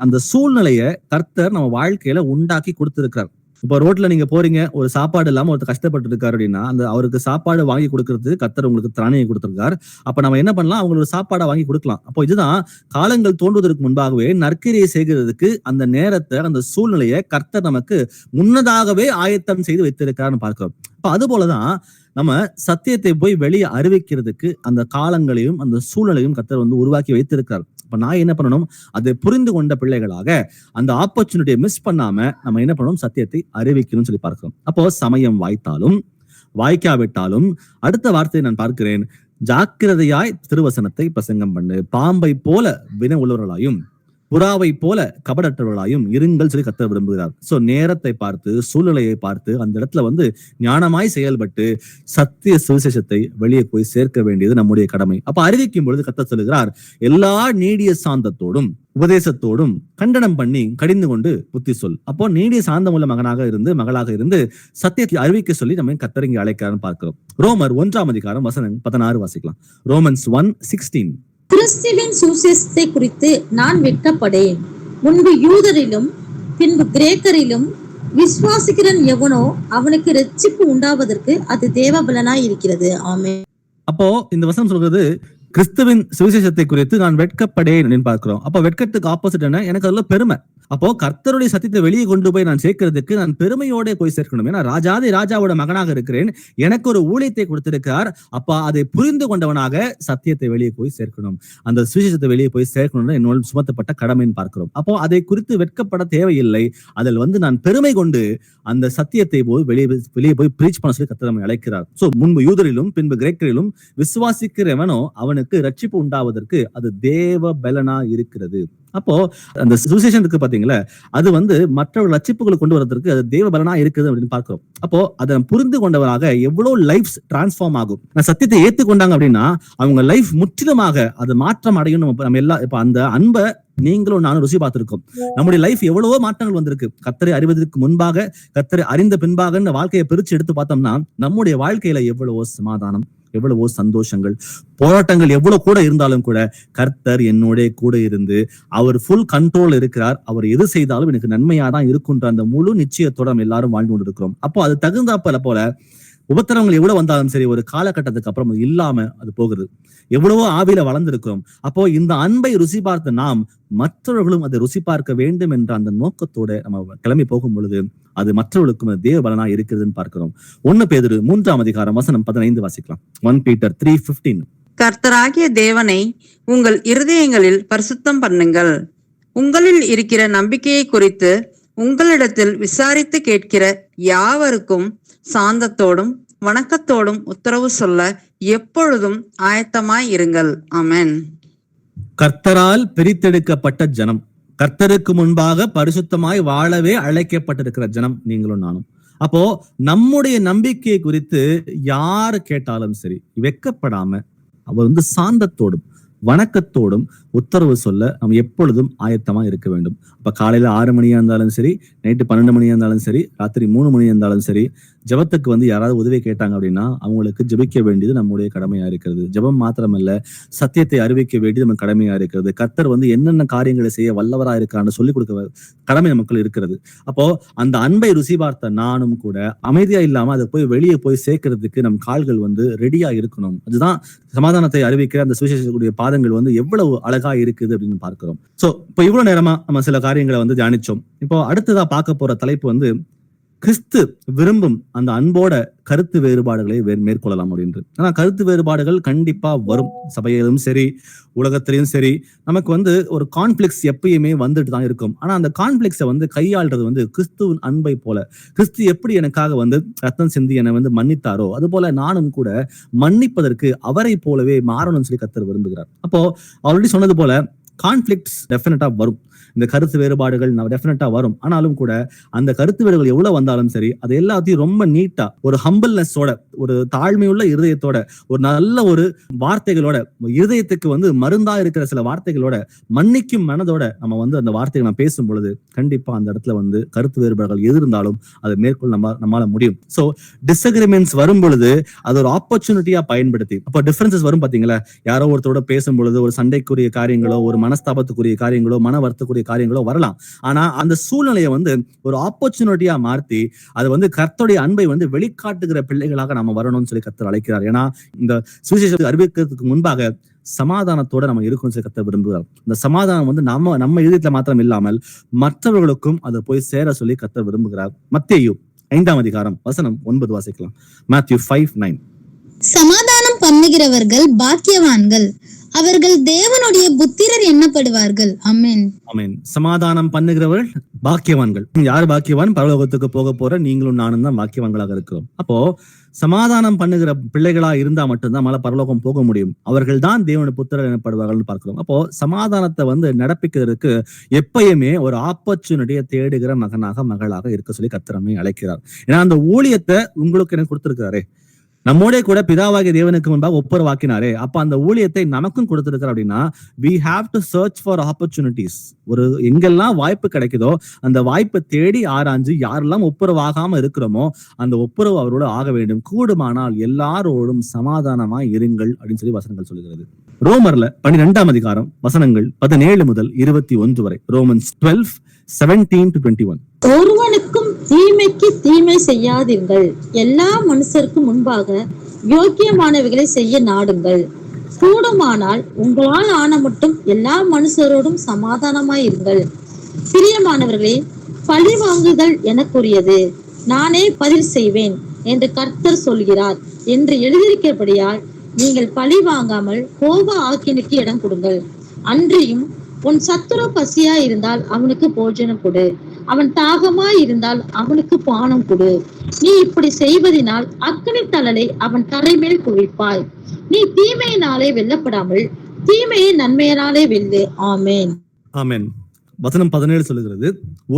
அந்த சூழ்நிலையை கர்த்தர் நம்ம வாழ்க்கையில உண்டாக்கி கொடுத்திருக்கிறார். இப்போ ரோட்ல நீங்க போறீங்க, ஒரு சாப்பாடு இல்லாம ஒருத்தர் கஷ்டப்பட்டு இருக்காரு அப்படின்னா அவருக்கு சாப்பாடு வாங்கி கொடுக்கறது கர்த்தர் உங்களுக்கு திராணியை கொடுத்திருக்காரு. அப்ப நம்ம என்ன பண்ணலாம், அவங்களுக்கு சாப்பாடை வாங்கி கொடுக்கலாம். அப்போ இதுதான் காலங்கள் தோன்றுவதற்கு முன்பாகவே நற்கிரியை செய்கிறதுக்கு அந்த நேரத்தை அந்த சூழ்நிலையை கர்த்தர் நமக்கு முன்னதாகவே ஆயத்தம் செய்து வைத்திருக்காருன்னு பார்க்கிறோம். அப்ப அது போலதான் நம்ம சத்தியத்தை போய் வெளியே அறிவிக்கிறதுக்கு அந்த காலங்களையும் அந்த சூழ்நிலையும் கர்த்தர் உருவாக்கி வைத்திருக்கிறார். அப்ப நான் என்ன பண்ணணும், அதை புரிந்து கொண்ட பிள்ளைகளாக அந்த ஆப்பர்ச்சுனிட்டியை மிஸ் பண்ணாம நம்ம என்ன பண்ணணும், சத்தியத்தை அறிவிக்கணும்னு சொல்லி பார்க்கிறோம். அப்போ சமயம் வாய்த்தாலும் வாய்க்காவிட்டாலும் அடுத்த வார்த்தையை நான் பார்க்கிறேன், ஜாக்கிரதையாய் திருவசனத்தை பிரசங்கம் பண்ணு. பாம்பை போல வின உள்ளவர்களாயும் புறாவை போல கபடற்றவர்களாயும் இருங்கள் சொல்லி கர்த்தர் விரும்புகிறார். சோ நேரத்தை பார்த்து சூழ்நிலையை பார்த்து அந்த இடத்துல ஞானமாய் செயல்பட்டு சத்திய சுவிசேஷத்தை வெளியே போய் சேர்க்க வேண்டியது நம்முடைய கடமை. அப்ப அறிவிக்கும் பொழுது கர்த்தர் சொல்லுகிறார், எல்லா நீடிய சாந்தத்தோடும் உபதேசத்தோடும் கண்டனம் பண்ணி கடிந்து கொண்டு புத்தி சொல். அப்போ நீடிய சாந்தமுள்ள மகனாக இருந்து மகளாக இருந்து சத்தியத்தை அறிவிக்க சொல்லி நம்ம கர்த்தர் இங்கே அழைக்கிறான்னு பார்க்கிறோம். ரோமர் 1ஆம் அதிகாரம் வசனம் 16 வாசிக்கலாம். ரோமன்ஸ் 1:16. கிறிஸ்துவின் சுவிசேஷத்தை குறித்து நான் வெட்கப்படேன். முன்பு யூதரிலும் பின்பு கிரேக்கரிலும் விசுவாசிக்கிறன் எவனோ அவனுக்கு இரட்சிப்பு உண்டாவதற்கு அது தேவபலனாய் இருக்கிறது. ஆமென். அப்போ இந்த வசனம் சொல்றது, கிறிஸ்துவின் சுவிசேஷத்தை குறித்து நான் வெட்கப்படேன் அப்படின்னு பார்க்கிறோம். அப்ப வெட்கத்துக்கு ஆப்போசிட் என்ன? எனக்கு அதுல பெருமை. அப்போ கர்த்தருடைய சத்தியத்தை வெளியே கொண்டு போய் நான் சேர்க்கிறதுக்கு நான் பெருமையோட போய் சேர்க்கணும். ஏன்னா ராஜாதி ராஜாவோட மகனாக இருக்கிறேன், எனக்கு ஒரு ஊழியத்தை கொடுத்திருக்கார். அப்ப அதை புரிந்து கொண்டவனாக சத்தியத்தை வெளியே போய் சேர்க்கணும், அந்த சுவிசேஷத்தை வெளியே போய் சேர்க்கணும்னு என்னோட சுமத்தப்பட்ட கடமைன்னு பார்க்கிறோம். அப்போ அதை குறித்து வெட்கப்பட தேவையில்லை. அதில் நான் பெருமை கொண்டு அந்த சத்தியத்தை போய் வெளியே போய் பிரீச் பண்ண சொல்லி கர்த்தர் நம்மை அழைக்கிறார். சோ முன்பு யூதரிலும் பின்பு கிரேக்கரிலும் விசுவாசிக்கிறவனோ அவனுக்கு ரட்சிப்பு உண்டாவதற்கு அது தேவ பலனா இருக்கிறது. அப்போ அந்த சுவிசேஷம் இருக்கு பாத்தீங்களா, அது மற்றவர்கள் ரட்சிப்புகளை கொண்டு வரதுக்கு அது தேவ பலனா இருக்குது அப்படின்னு பார்க்கிறோம். அப்போ அதை புரிந்து கொண்டவராக எவ்வளவு லைஃப் டிரான்ஸ்ஃபார்ம் ஆகும். சத்தியத்தை ஏத்துக்கொண்டாங்க அப்படின்னா அவங்க லைஃப் முற்றிலுமாக அது மாற்றம் அடையும். நம்ம எல்லாம் இப்ப அந்த அன்பை நீங்களும் நானும் ருசி பார்த்திருக்கோம். நம்முடைய லைஃப் எவ்வளவோ மாற்றங்கள் வந்திருக்கு. கர்த்தரை அறிவதற்கு முன்பாக, கர்த்தரை அறிந்த பின்பாக வாழ்க்கையை பிரிச்சு எடுத்து பார்த்தோம்னா நம்முடைய வாழ்க்கையில எவ்வளவோ சமாதானம், எவ்வளவோ சந்தோஷங்கள், போராட்டங்கள் எவ்வளவு கூட இருந்தாலும் கூட கர்த்தர் என்னோட கூட இருந்து அவர் ஃபுல் கண்ட்ரோல் இருக்கிறார். அவர் எது செய்தாலும் எனக்கு நன்மையா தான் இருக்குன்ற அந்த முழு நிச்சயத்தோட நம்ம எல்லாரும் வாழ்ந்து கொண்டு இருக்கிறோம். அப்போ அது தகுந்தாப்பல போல உபத்திரவங்கள் எவ்வளவு வந்தாலும் சரி ஒரு காலகட்டத்துக்கு அப்புறம் அது இல்லாம அது போகுது. எவ்வளவோ ஆவியில வளர்ந்திருக்கிறோம். அப்போ இந்த அன்பை ருசி பார்த்த நாம் மற்றவர்களும் அதை ருசி பார்க்க வேண்டும் என்ற அந்த நோக்கத்தோட நம்ம கிளம்பி போகும் பொழுது அது மற்றவர்களுக்கும் தேவ பலனா இருக்குதுன்னு பார்க்கிறோம். 1 பேதுரு 3ஆம் அதிகாரம் வசனம் 15 வாசிக்கலாம். 1 Peter 3:15. கர்த்தராகிய தேவனை உங்கள் இருதயங்களில் பரிசுத்தம் பண்ணுங்கள். உங்களில் இருக்கிற நம்பிக்கையை குறித்து உங்களிடத்தில் விசாரித்து கேட்கிற யாவருக்கும் சாந்தத்தோடும் வணக்கத்தோடும் உத்தரவு சொல்ல எப்பொழுதும் ஆயத்தமாய் இருங்கள். ஆமென். கர்த்தரால் பிரித்தெடுக்கப்பட்ட ஜனம், கர்த்தருக்கு முன்பாக பரிசுத்தமாய் வாழவே அழைக்கப்பட்டிருக்கிற ஜனம் நீங்களும் நானும். அப்போ நம்முடைய நம்பிக்கையை குறித்து யாரு கேட்டாலும் சரி வெட்கப்படாம அவர் சாந்தத்தோடும் வணக்கத்தோடும் உத்தரவு சொல்ல நம்ம எப்பொழுதும் ஆயத்தமா இருக்க வேண்டும். அப்ப காலையில 6 மணியா இருந்தாலும் சரி, நைட்டு 12 மணியா இருந்தாலும் சரி, ராத்திரி 3 மணியா இருந்தாலும் சரி, ஜெபத்துக்கு யாராவது உதவி கேட்டாங்க அப்படின்னா அவங்களுக்கு ஜெபிக்க வேண்டியது நம்முடைய கடமையா இருக்கிறது. ஜெபம் மாத்திரமல்ல, சத்தியத்தை அறிவிக்க வேண்டியது நம்ம கடமையா இருக்கிறது. கர்த்தர் என்னென்ன காரியங்களை செய்ய வல்லவரா இருக்கான்னு சொல்லிக் கொடுக்க கடமை நமக்குள்ள இருக்கிறது. அப்போ அந்த அன்பை ருசி பார்த்த நானும் கூட அமைதியா இல்லாம அதை போய் வெளியே போய் சேர்க்கறதுக்கு நம் கால்கள் ரெடியா இருக்கணும். அதுதான் சமாதானத்தை அறிவிக்கிற அந்த சுவிசேஷக்கூடிய பாதங்கள் எவ்வளவு அழகா இருக்குது அப்படின்னு பார்க்கிறோம். சோ இப்போ இவ்வளவு நேரமா நம்ம சில காரியங்களை தியானிச்சோம். இப்போ அடுத்ததா பார்க்க போற தலைப்பு கிறிஸ்து விரும்பும் அந்த அன்போட கருத்து வேறுபாடுகளை மேற்கொள்ளலாம் அப்படின்ட்டு. ஆனா கருத்து வேறுபாடுகள் கண்டிப்பா வரும். சபையிலும் சரி, உலகத்திலையும் சரி, நமக்கு ஒரு கான்ஃபிளிக்ஸ் எப்பயுமே வந்துட்டு தான் இருக்கும். ஆனா அந்த கான்ஃபிளிக்ஸை கையாள்றது கிறிஸ்துவின் அன்பை போல, கிறிஸ்து எப்படி எனக்காக ரத்தம் சிந்தி என்னை மன்னித்தாரோ அது போல நானும் கூட மன்னிப்பதற்கு அவரை போலவே மாறணும்னு சொல்லி கர்த்தர் விரும்புகிறார். அப்போ ஆல்ரெடி சொன்னது போல கான்ஃபிளிக்ட்ஸ் டெஃபினட்டா வரும். இந்த கருத்து வேறுபாடுகள் டெஃபினட்டா வரும். ஆனாலும் கூட அந்த கருத்து வேறுபாடுகள் எவ்வளவு வந்தாலும் சரி அது எல்லாத்தையும் ரொம்ப நீட்டா ஒரு ஹம்பிள்னஸோட, ஒரு தாழ்மையுள்ள இருதயத்தோட, ஒரு நல்ல ஒரு வார்த்தைகளோட, இருதயத்துக்கு மருந்தா இருக்கிற சில வார்த்தைகளோட, மன்னிக்கும் மனதோட நம்ம அந்த வார்த்தைகளை நான் பேசும் பொழுது கண்டிப்பா அந்த இடத்துல கருத்து வேறுபாடுகள் எது இருந்தாலும் அதை மேற்கொள்ள நம்மளால முடியும். சோ டிஸ்அக்ரிமெண்ட்ஸ் வரும் பொழுது அது ஒரு ஆப்பர்ச்சுனிட்டியா பயன்படுத்தி, அப்போ டிஃபரன்சஸ் வரும் பாத்தீங்களா, யாரோ ஒருத்தரோட பேசும் பொழுது ஒரு சண்டைக்குரிய காரியங்களோ, ஒரு மனஸ்தாபத்துக்குரிய காரியங்களோ, மன வருத்தக்குரிய காரியங்களோ வரலாம். ஆனா அந்த சூழ்நிலையை ஒரு ஆப்பர்ச்சுனிட்டியா மாற்றி அது கர்த்தருடைய அன்பை வெளிக்காட்டுகிற பிள்ளைகளாக நம்ம வரணும்னு சொல்லி கர்த்தர் அழைக்கிறார். ஏன்னா இந்த சுவிசேஷத்தை அறிவிக்கிறதுக்கு முன்பாக சமாதானத்தோட நம்ம இருக்கணும்னு சொல்லி கர்த்தர் விரும்புகிறார். இந்த சமாதானம் நம்ம இதயத்துல மாத்திரம் இல்லாமல் மற்றவர்களுக்கும் அதை போய் சேர சொல்லி கர்த்தர் விரும்புகிறார். மத்தேயு 5ஆம் அதிகாரம் வசனம் 9 வாசிக்கலாம். Matthew 5:9. சமாதானம் பண்ணுகிறவர்கள் பாக்கியவான்கள், அவர்கள் தேவனுடைய புத்திரர் எண்ணப்படுவார்கள். ஆமென். ஆமென். சமாதானம் பண்ணுகிறவர்கள் பாக்கியவான்கள். யார் பாக்கியவான்? பரலோகத்துக்கு போக போற நீங்களும் நானும் தான் பாக்கியவான்களாக இருக்கிறோம். அப்போ சமாதானம் பண்ணுகிற பிள்ளைகளா இருந்தா மட்டும்தான் மலை பரலோகம் போக முடியும். அவர்கள் தான் தேவனுடைய புத்திரர் எனப்படுவார்கள் பார்க்கிறோம். அப்போ சமாதானத்தை நடப்பிக்கிறதுக்கு எப்பயுமே ஒரு ஆப்பர்ச்சுனிட்டியை தேடுகிற மகனாக மகளாக இருக்க சொல்லி கர்த்தர் நம்மை அழைக்கிறார். ஏன்னா அந்த ஊழியத்தை உங்களுக்கு எனக்கு கொடுத்திருக்கிறாரே, நம்மோட கூட பிதாவாகிய தேவனுக்கு முன்பாக ஒப்புரவாக்கினாரே, அப்ப அந்த ஊழியத்தை நமக்கும் கொடுத்திருக்கிறார். அப்படின்னா we have to search for opportunities. ஒரு எங்கெல்லாம் வாய்ப்பு கிடைக்குதோ அந்த வாய்ப்பை தேடி ஆராய்ஞ்சு யாரெல்லாம் ஒப்புரவாகாம இருக்கிறோமோ அந்த ஒப்புரவு அவரோட ஆக வேண்டும். கூடுமானால் எல்லாரோடும் சமாதானமா இருங்கள் அப்படின்னு சொல்லி வசனங்கள் சொல்லுகிறது. ரோமர்ல 12ஆம் அதிகாரம் வசனங்கள் 17 முதல் 21 வரை. ரோமன்ஸ் 12:17-21. ஒருவனுக்கும் தீமைக்கு தீமை செய்யாதீர்கள், எல்லா மனுஷருக்கும் முன்பாக யோக்கியமானவைகளை செய்ய நாடுங்கள், கூடுமானால் உங்களால் ஆன மட்டும் எல்லா மனுஷரோடும் சமாதானமாய் இருங்கள். பிரியமானவர்களே, பழி வாங்குதல் எனக்குரியது, நானே பதில் செய்வேன் என்று கர்த்தர் சொல்கிறார் என்று எழுதியிருக்கிறபடியால் நீங்கள் பழி வாங்காமல் கோப ஆக்கினைக்கு இடம் கொடுங்கள். அன்றியும் உன் சத்துரு பசியா இருந்தால் அவனுக்கு போஜனம் கொடு, அவன் தாகமா இருந்தால் அவனுக்கு பானம் கொடு. நீ இப்படி செய்வதனால் அக்கினி தழலை அவன் தரைமேல் குவிப்பாய். நீ தீமையினாலே வெல்லப்படாமல் தீமையை நன்மையினாலே வெல்லு. ஆமேன். ஆமென். வசனம் 17 சொல்லுகிறது,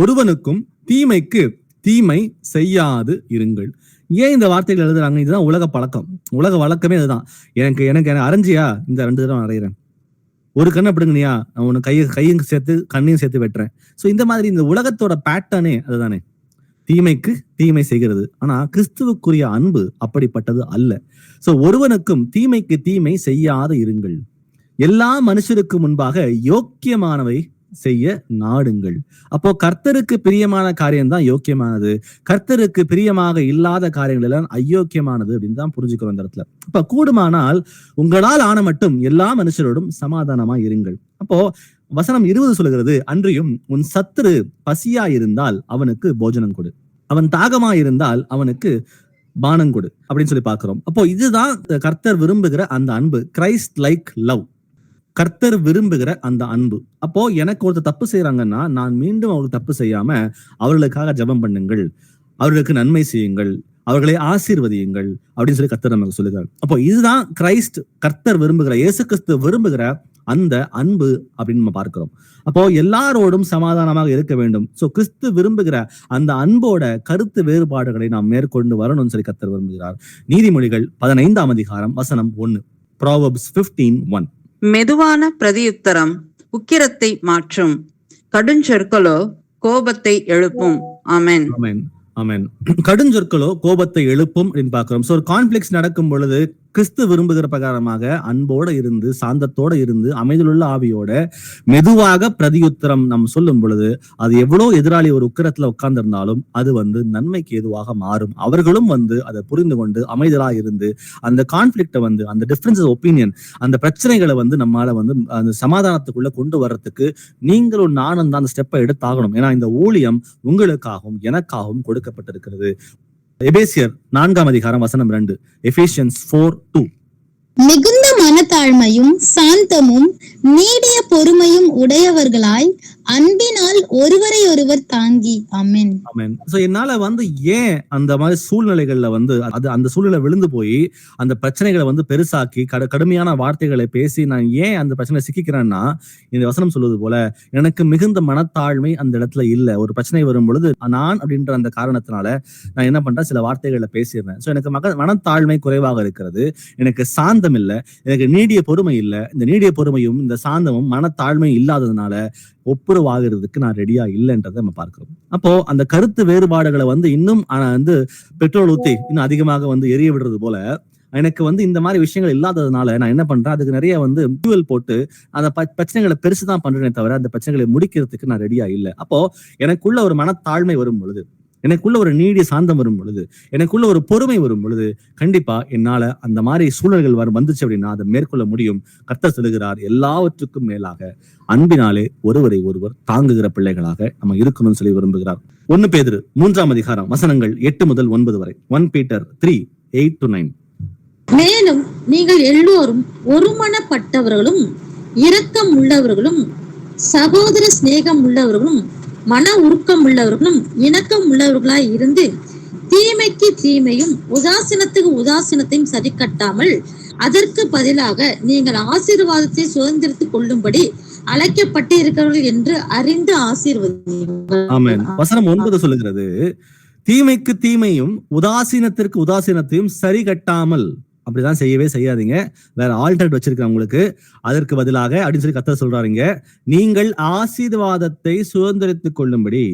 ஒருவனுக்கும் தீமைக்கு தீமை செய்யாது இருங்கள். ஏன் இந்த வார்த்தைகள் எழுதுறாங்க? இதுதான் உலக பழக்கம், உலக வழக்கமே அதுதான். எனக்கு அரைஞ்சியா, இந்த 2 தடவை அரைகிறேன். ஒரு கண்ணை பிடுங்கனியா, உனக்கு கையும் சேர்த்து கண்ணையும் சேர்த்து வெட்டுறேன். சோ இந்த மாதிரி இந்த உலகத்தோட பேட்டர்னே அதுதானே, தீமைக்கு தீமை செய்கிறது. ஆனா கிறிஸ்துவுக்குரிய அன்பு அப்படிப்பட்டது அல்ல. சோ ஒருவனுக்கும் தீமைக்கு தீமை செய்யாது இருங்கள். எல்லா மனுஷருக்கு முன்பாக யோக்கியமானவை செய்ய நாடுங்கள். அப்போ கர்த்தருக்கு பிரியமான காரியம் தான் யோக்கியமானது, கர்த்தருக்கு பிரியமாக இல்லாத காரியங்கள் எல்லாம் அயோக்கியமானது அப்படின்னு தான் புரிஞ்சுக்கிறோம் இந்த இடத்துல. அப்ப கூடுமானால் உங்களால் ஆன மட்டும் எல்லா மனுஷரோடும் சமாதானமா இருங்கள். அப்போ வசனம் 20 சொல்லுகிறது, அன்றியும் உன் சத்துரு பசியா இருந்தால் அவனுக்கு போஜனம் கொடு, அவன் தாகமா இருந்தால் அவனுக்கு பானம் கொடு அப்படின்னு சொல்லி பார்க்கிறோம். அப்போ இதுதான் கர்த்தர் விரும்புகிற அந்த அன்பு, கிரைஸ்ட் லைக் லவ். கர்த்தர் விரும்புகிற அந்த அன்பு. அப்போ எனக்கு ஒருத்தர் தப்பு செய்யறாங்கன்னா நான் மீண்டும் அவங்களுக்கு தப்பு செய்யாம அவர்களுக்காக ஜெபம் பண்ணுங்கள், அவர்களுக்கு நன்மை செய்யுங்கள், அவர்களை ஆசீர்வதியுங்கள் அப்படின்னு சொல்லி கர்த்தர் நமக்கு சொல்லுகிறார். அப்போ இதுதான் கிரைஸ்ட், கர்த்தர் விரும்புகிற, இயேசு கிறிஸ்து விரும்புகிற அந்த அன்பு அப்படின்னு நம்ம பார்க்கிறோம். அப்போ எல்லாரோடும் சமாதானமாக இருக்க வேண்டும். சோ கிறிஸ்து விரும்புகிற அந்த அன்போட கருத்து வேறுபாடுகளை நாம் மேற்கொண்டு வரணும்னு சொல்லி கர்த்தர் விரும்புகிறார். நீதிமொழிகள் 15ஆம் அதிகாரம் வசனம் 1, Proverbs 15:1. மெதுவான பிரதியுத்தரம் உக்கிரத்தை மாற்றும், கடுஞ்சொற்களோ கோபத்தை எழுப்பும். ஆமென். ஆமென். ஆமென். கடுஞ்சொற்களோ கோபத்தை எழுப்பும் அப்படின்னு பார்க்கிறோம். சோ ஒரு கான்ஃபிளிக்ஸ் நடக்கும் பொழுது கிறிஸ்து விரும்புகிற பிரகாரமாக அன்போட இருந்து, சாந்தத்தோட இருந்து, அமைதியுள்ள ஆவியோட மெதுவாக பிரதியுத்தரம் நாம் சொல்லும் பொழுது அது எவ்வளவு எதிராளி ஒரு உக்கிரத்துல உட்கார்ந்து இருந்தாலும் அது நன்மைக்கு ஏதுவாக மாறும். அவர்களும் அதை புரிந்து கொண்டு அமைதியா இருந்து அந்த கான்ஃபிளிக்ட அந்த டிஃபரன்ஸ் ஒப்பீனியன், அந்த பிரச்சனைகளை நம்மால அந்த சமாதானத்துக்குள்ள கொண்டு வர்றதுக்கு நீங்களும் நானும் தான் அந்த ஸ்டெப்பை எடுத்தாகணும். ஏன்னா இந்த ஊழியம் உங்களுக்காகவும் எனக்காகவும் கொடுக்கப்பட்டிருக்கிறது. எபேசியர் 4ஆம் அதிகாரம் வசனம் 2, Ephesians 4:2. மிகுந்த மனத்தாழ்மையும் சாந்தமும் நீடிய பொறுமையும் உடையவர்களாய் அன்பினால் ஒருவரை ஒருவர் தாங்கி. ஆமென். ஆமென். சோ என்னால ஏன் அந்த மாதிரி சூழ்நிலைகள்ல அந்த சூழ்நிலை விழுந்து போய் அந்த பிரச்சனைகளை பெருசாக்கி கடுமையான வார்த்தைகளை பேசி நான் ஏன் அந்த பிரச்சனை சிக்கிக்கிறேன்னா, இந்த வசனம் சொல்வது போல எனக்கு மிகுந்த மனத்தாழ்மை அந்த இடத்துல இல்ல. ஒரு பிரச்சனை வரும் பொழுது நான் அப்படின்ற அந்த காரணத்தினால நான் என்ன பண்றேன், சில வார்த்தைகளை பேசிடுறேன். சோ எனக்கு மனத்தாழ்மை குறைவாக இருக்கிறது, எனக்கு சாந்தம் இல்ல, எனக்கு நீடிய பொறுமை இல்ல. இந்த நீடிய பொறுமையும் இந்த சாந்தமும் மனத்தாழ்மை இல்லாததுனால ஒப்புரவாகிறதுக்கு நான் ரெடியா இல்லைன்றதை நம்ம பார்க்கிறோம். அப்போ அந்த கருத்து வேறுபாடுகளை இன்னும் பெட்ரோல் ஊத்தி இன்னும் அதிகமாக எரிய விடுறது போல எனக்கு இந்த மாதிரி விஷயங்கள் இல்லாததுனால நான் என்ன பண்றேன், அதுக்கு நிறைய ஃபியூவல் போட்டு அந்த பிரச்சனைகளை பெருசுதான் பண்றேனே தவிர அந்த பிரச்சனைகளை முடிக்கிறதுக்கு நான் ரெடியா இல்லை. அப்போ எனக்குள்ள ஒரு மனத்தாழ்மை வரும் பொழுது, எனக்குள்ள ஒரு நீடிய சாந்தம் வரும் பொழுது, எனக்குள்ள ஒரு பொறுமை வரும் பொழுது கண்டிப்பா என்னால அந்த மாதிரி சூழல்கள் வந்துச்சு அப்படின்னா அதை மேற்கொள்ள முடியும். கர்த்தர் சொல்லுகிறார், எல்லாவற்றுக்கும் மேலாக அன்பினாலே ஒருவரை ஒருவர் தாங்குகிற பிள்ளைகளாக நம்ம இருக்கணும்னு சொல்லி விரும்புகிறார். 1 பேதுரு 3ஆம் அதிகாரம் வசனங்கள் 8 முதல் 9 வரை. 1 Peter 3:8-9. மேலும் நீங்கள் எல்லோரும் ஒருமனப்பட்டவர்களும் இரக்கம் உள்ளவர்களும் சகோதர சிநேகம் உள்ளவர்களும் மன உருக்கம் உள்ளவர்களும் இணக்கம் உள்ளவர்களாய் இருந்து தீமைக்கு தீமையும் உதாசீனத்துக்கு உதாசீனத்தையும் சரி கட்டாமல் அதற்கு பதிலாக நீங்கள் ஆசீர்வாதத்தை சுதந்திரித்துக் கொள்ளும்படி அழைக்கப்பட்டு இருக்கிறவர்கள் என்று அறிந்து ஆசீர்வதியுங்கள். ஆமென். வசனம் 9 சொல்லுகிறது, தீமைக்கு தீமையும் உதாசீனத்திற்கு உதாசீனத்தையும் சரி கட்டாமல். அப்படிதான் செய்யவே செய்யாதீங்க. வேற ஆல்டர்னேட் வச்சிருக்கேன் உங்களுக்கு, அதற்கு பதிலாக அப்படின்னு சொல்லி கர்த்தர் சொல்றாருங்க, நீங்கள் ஆசீர்வாதத்தை சுதந்திரித்துக் கொள்ளும்படி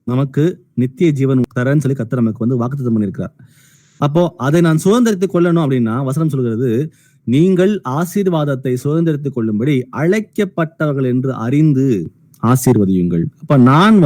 நமக்கு நித்திய ஜீவன் தரன்னு சொல்லி கர்த்தர் நமக்கு வாக்குத்தத்தம் பண்ணியிருக்கிறார். அப்போ அதை நான் சுதந்திரித்துக் கொள்ளணும் அப்படின்னா வசனம் சொல்கிறது, நீங்கள் ஆசீர்வாதத்தை சுதந்திரித்துக் கொள்ளும்படி அழைக்கப்பட்டவர்கள் என்று அறிந்து ஆசீர்வதியுங்கள். அப்ப நான்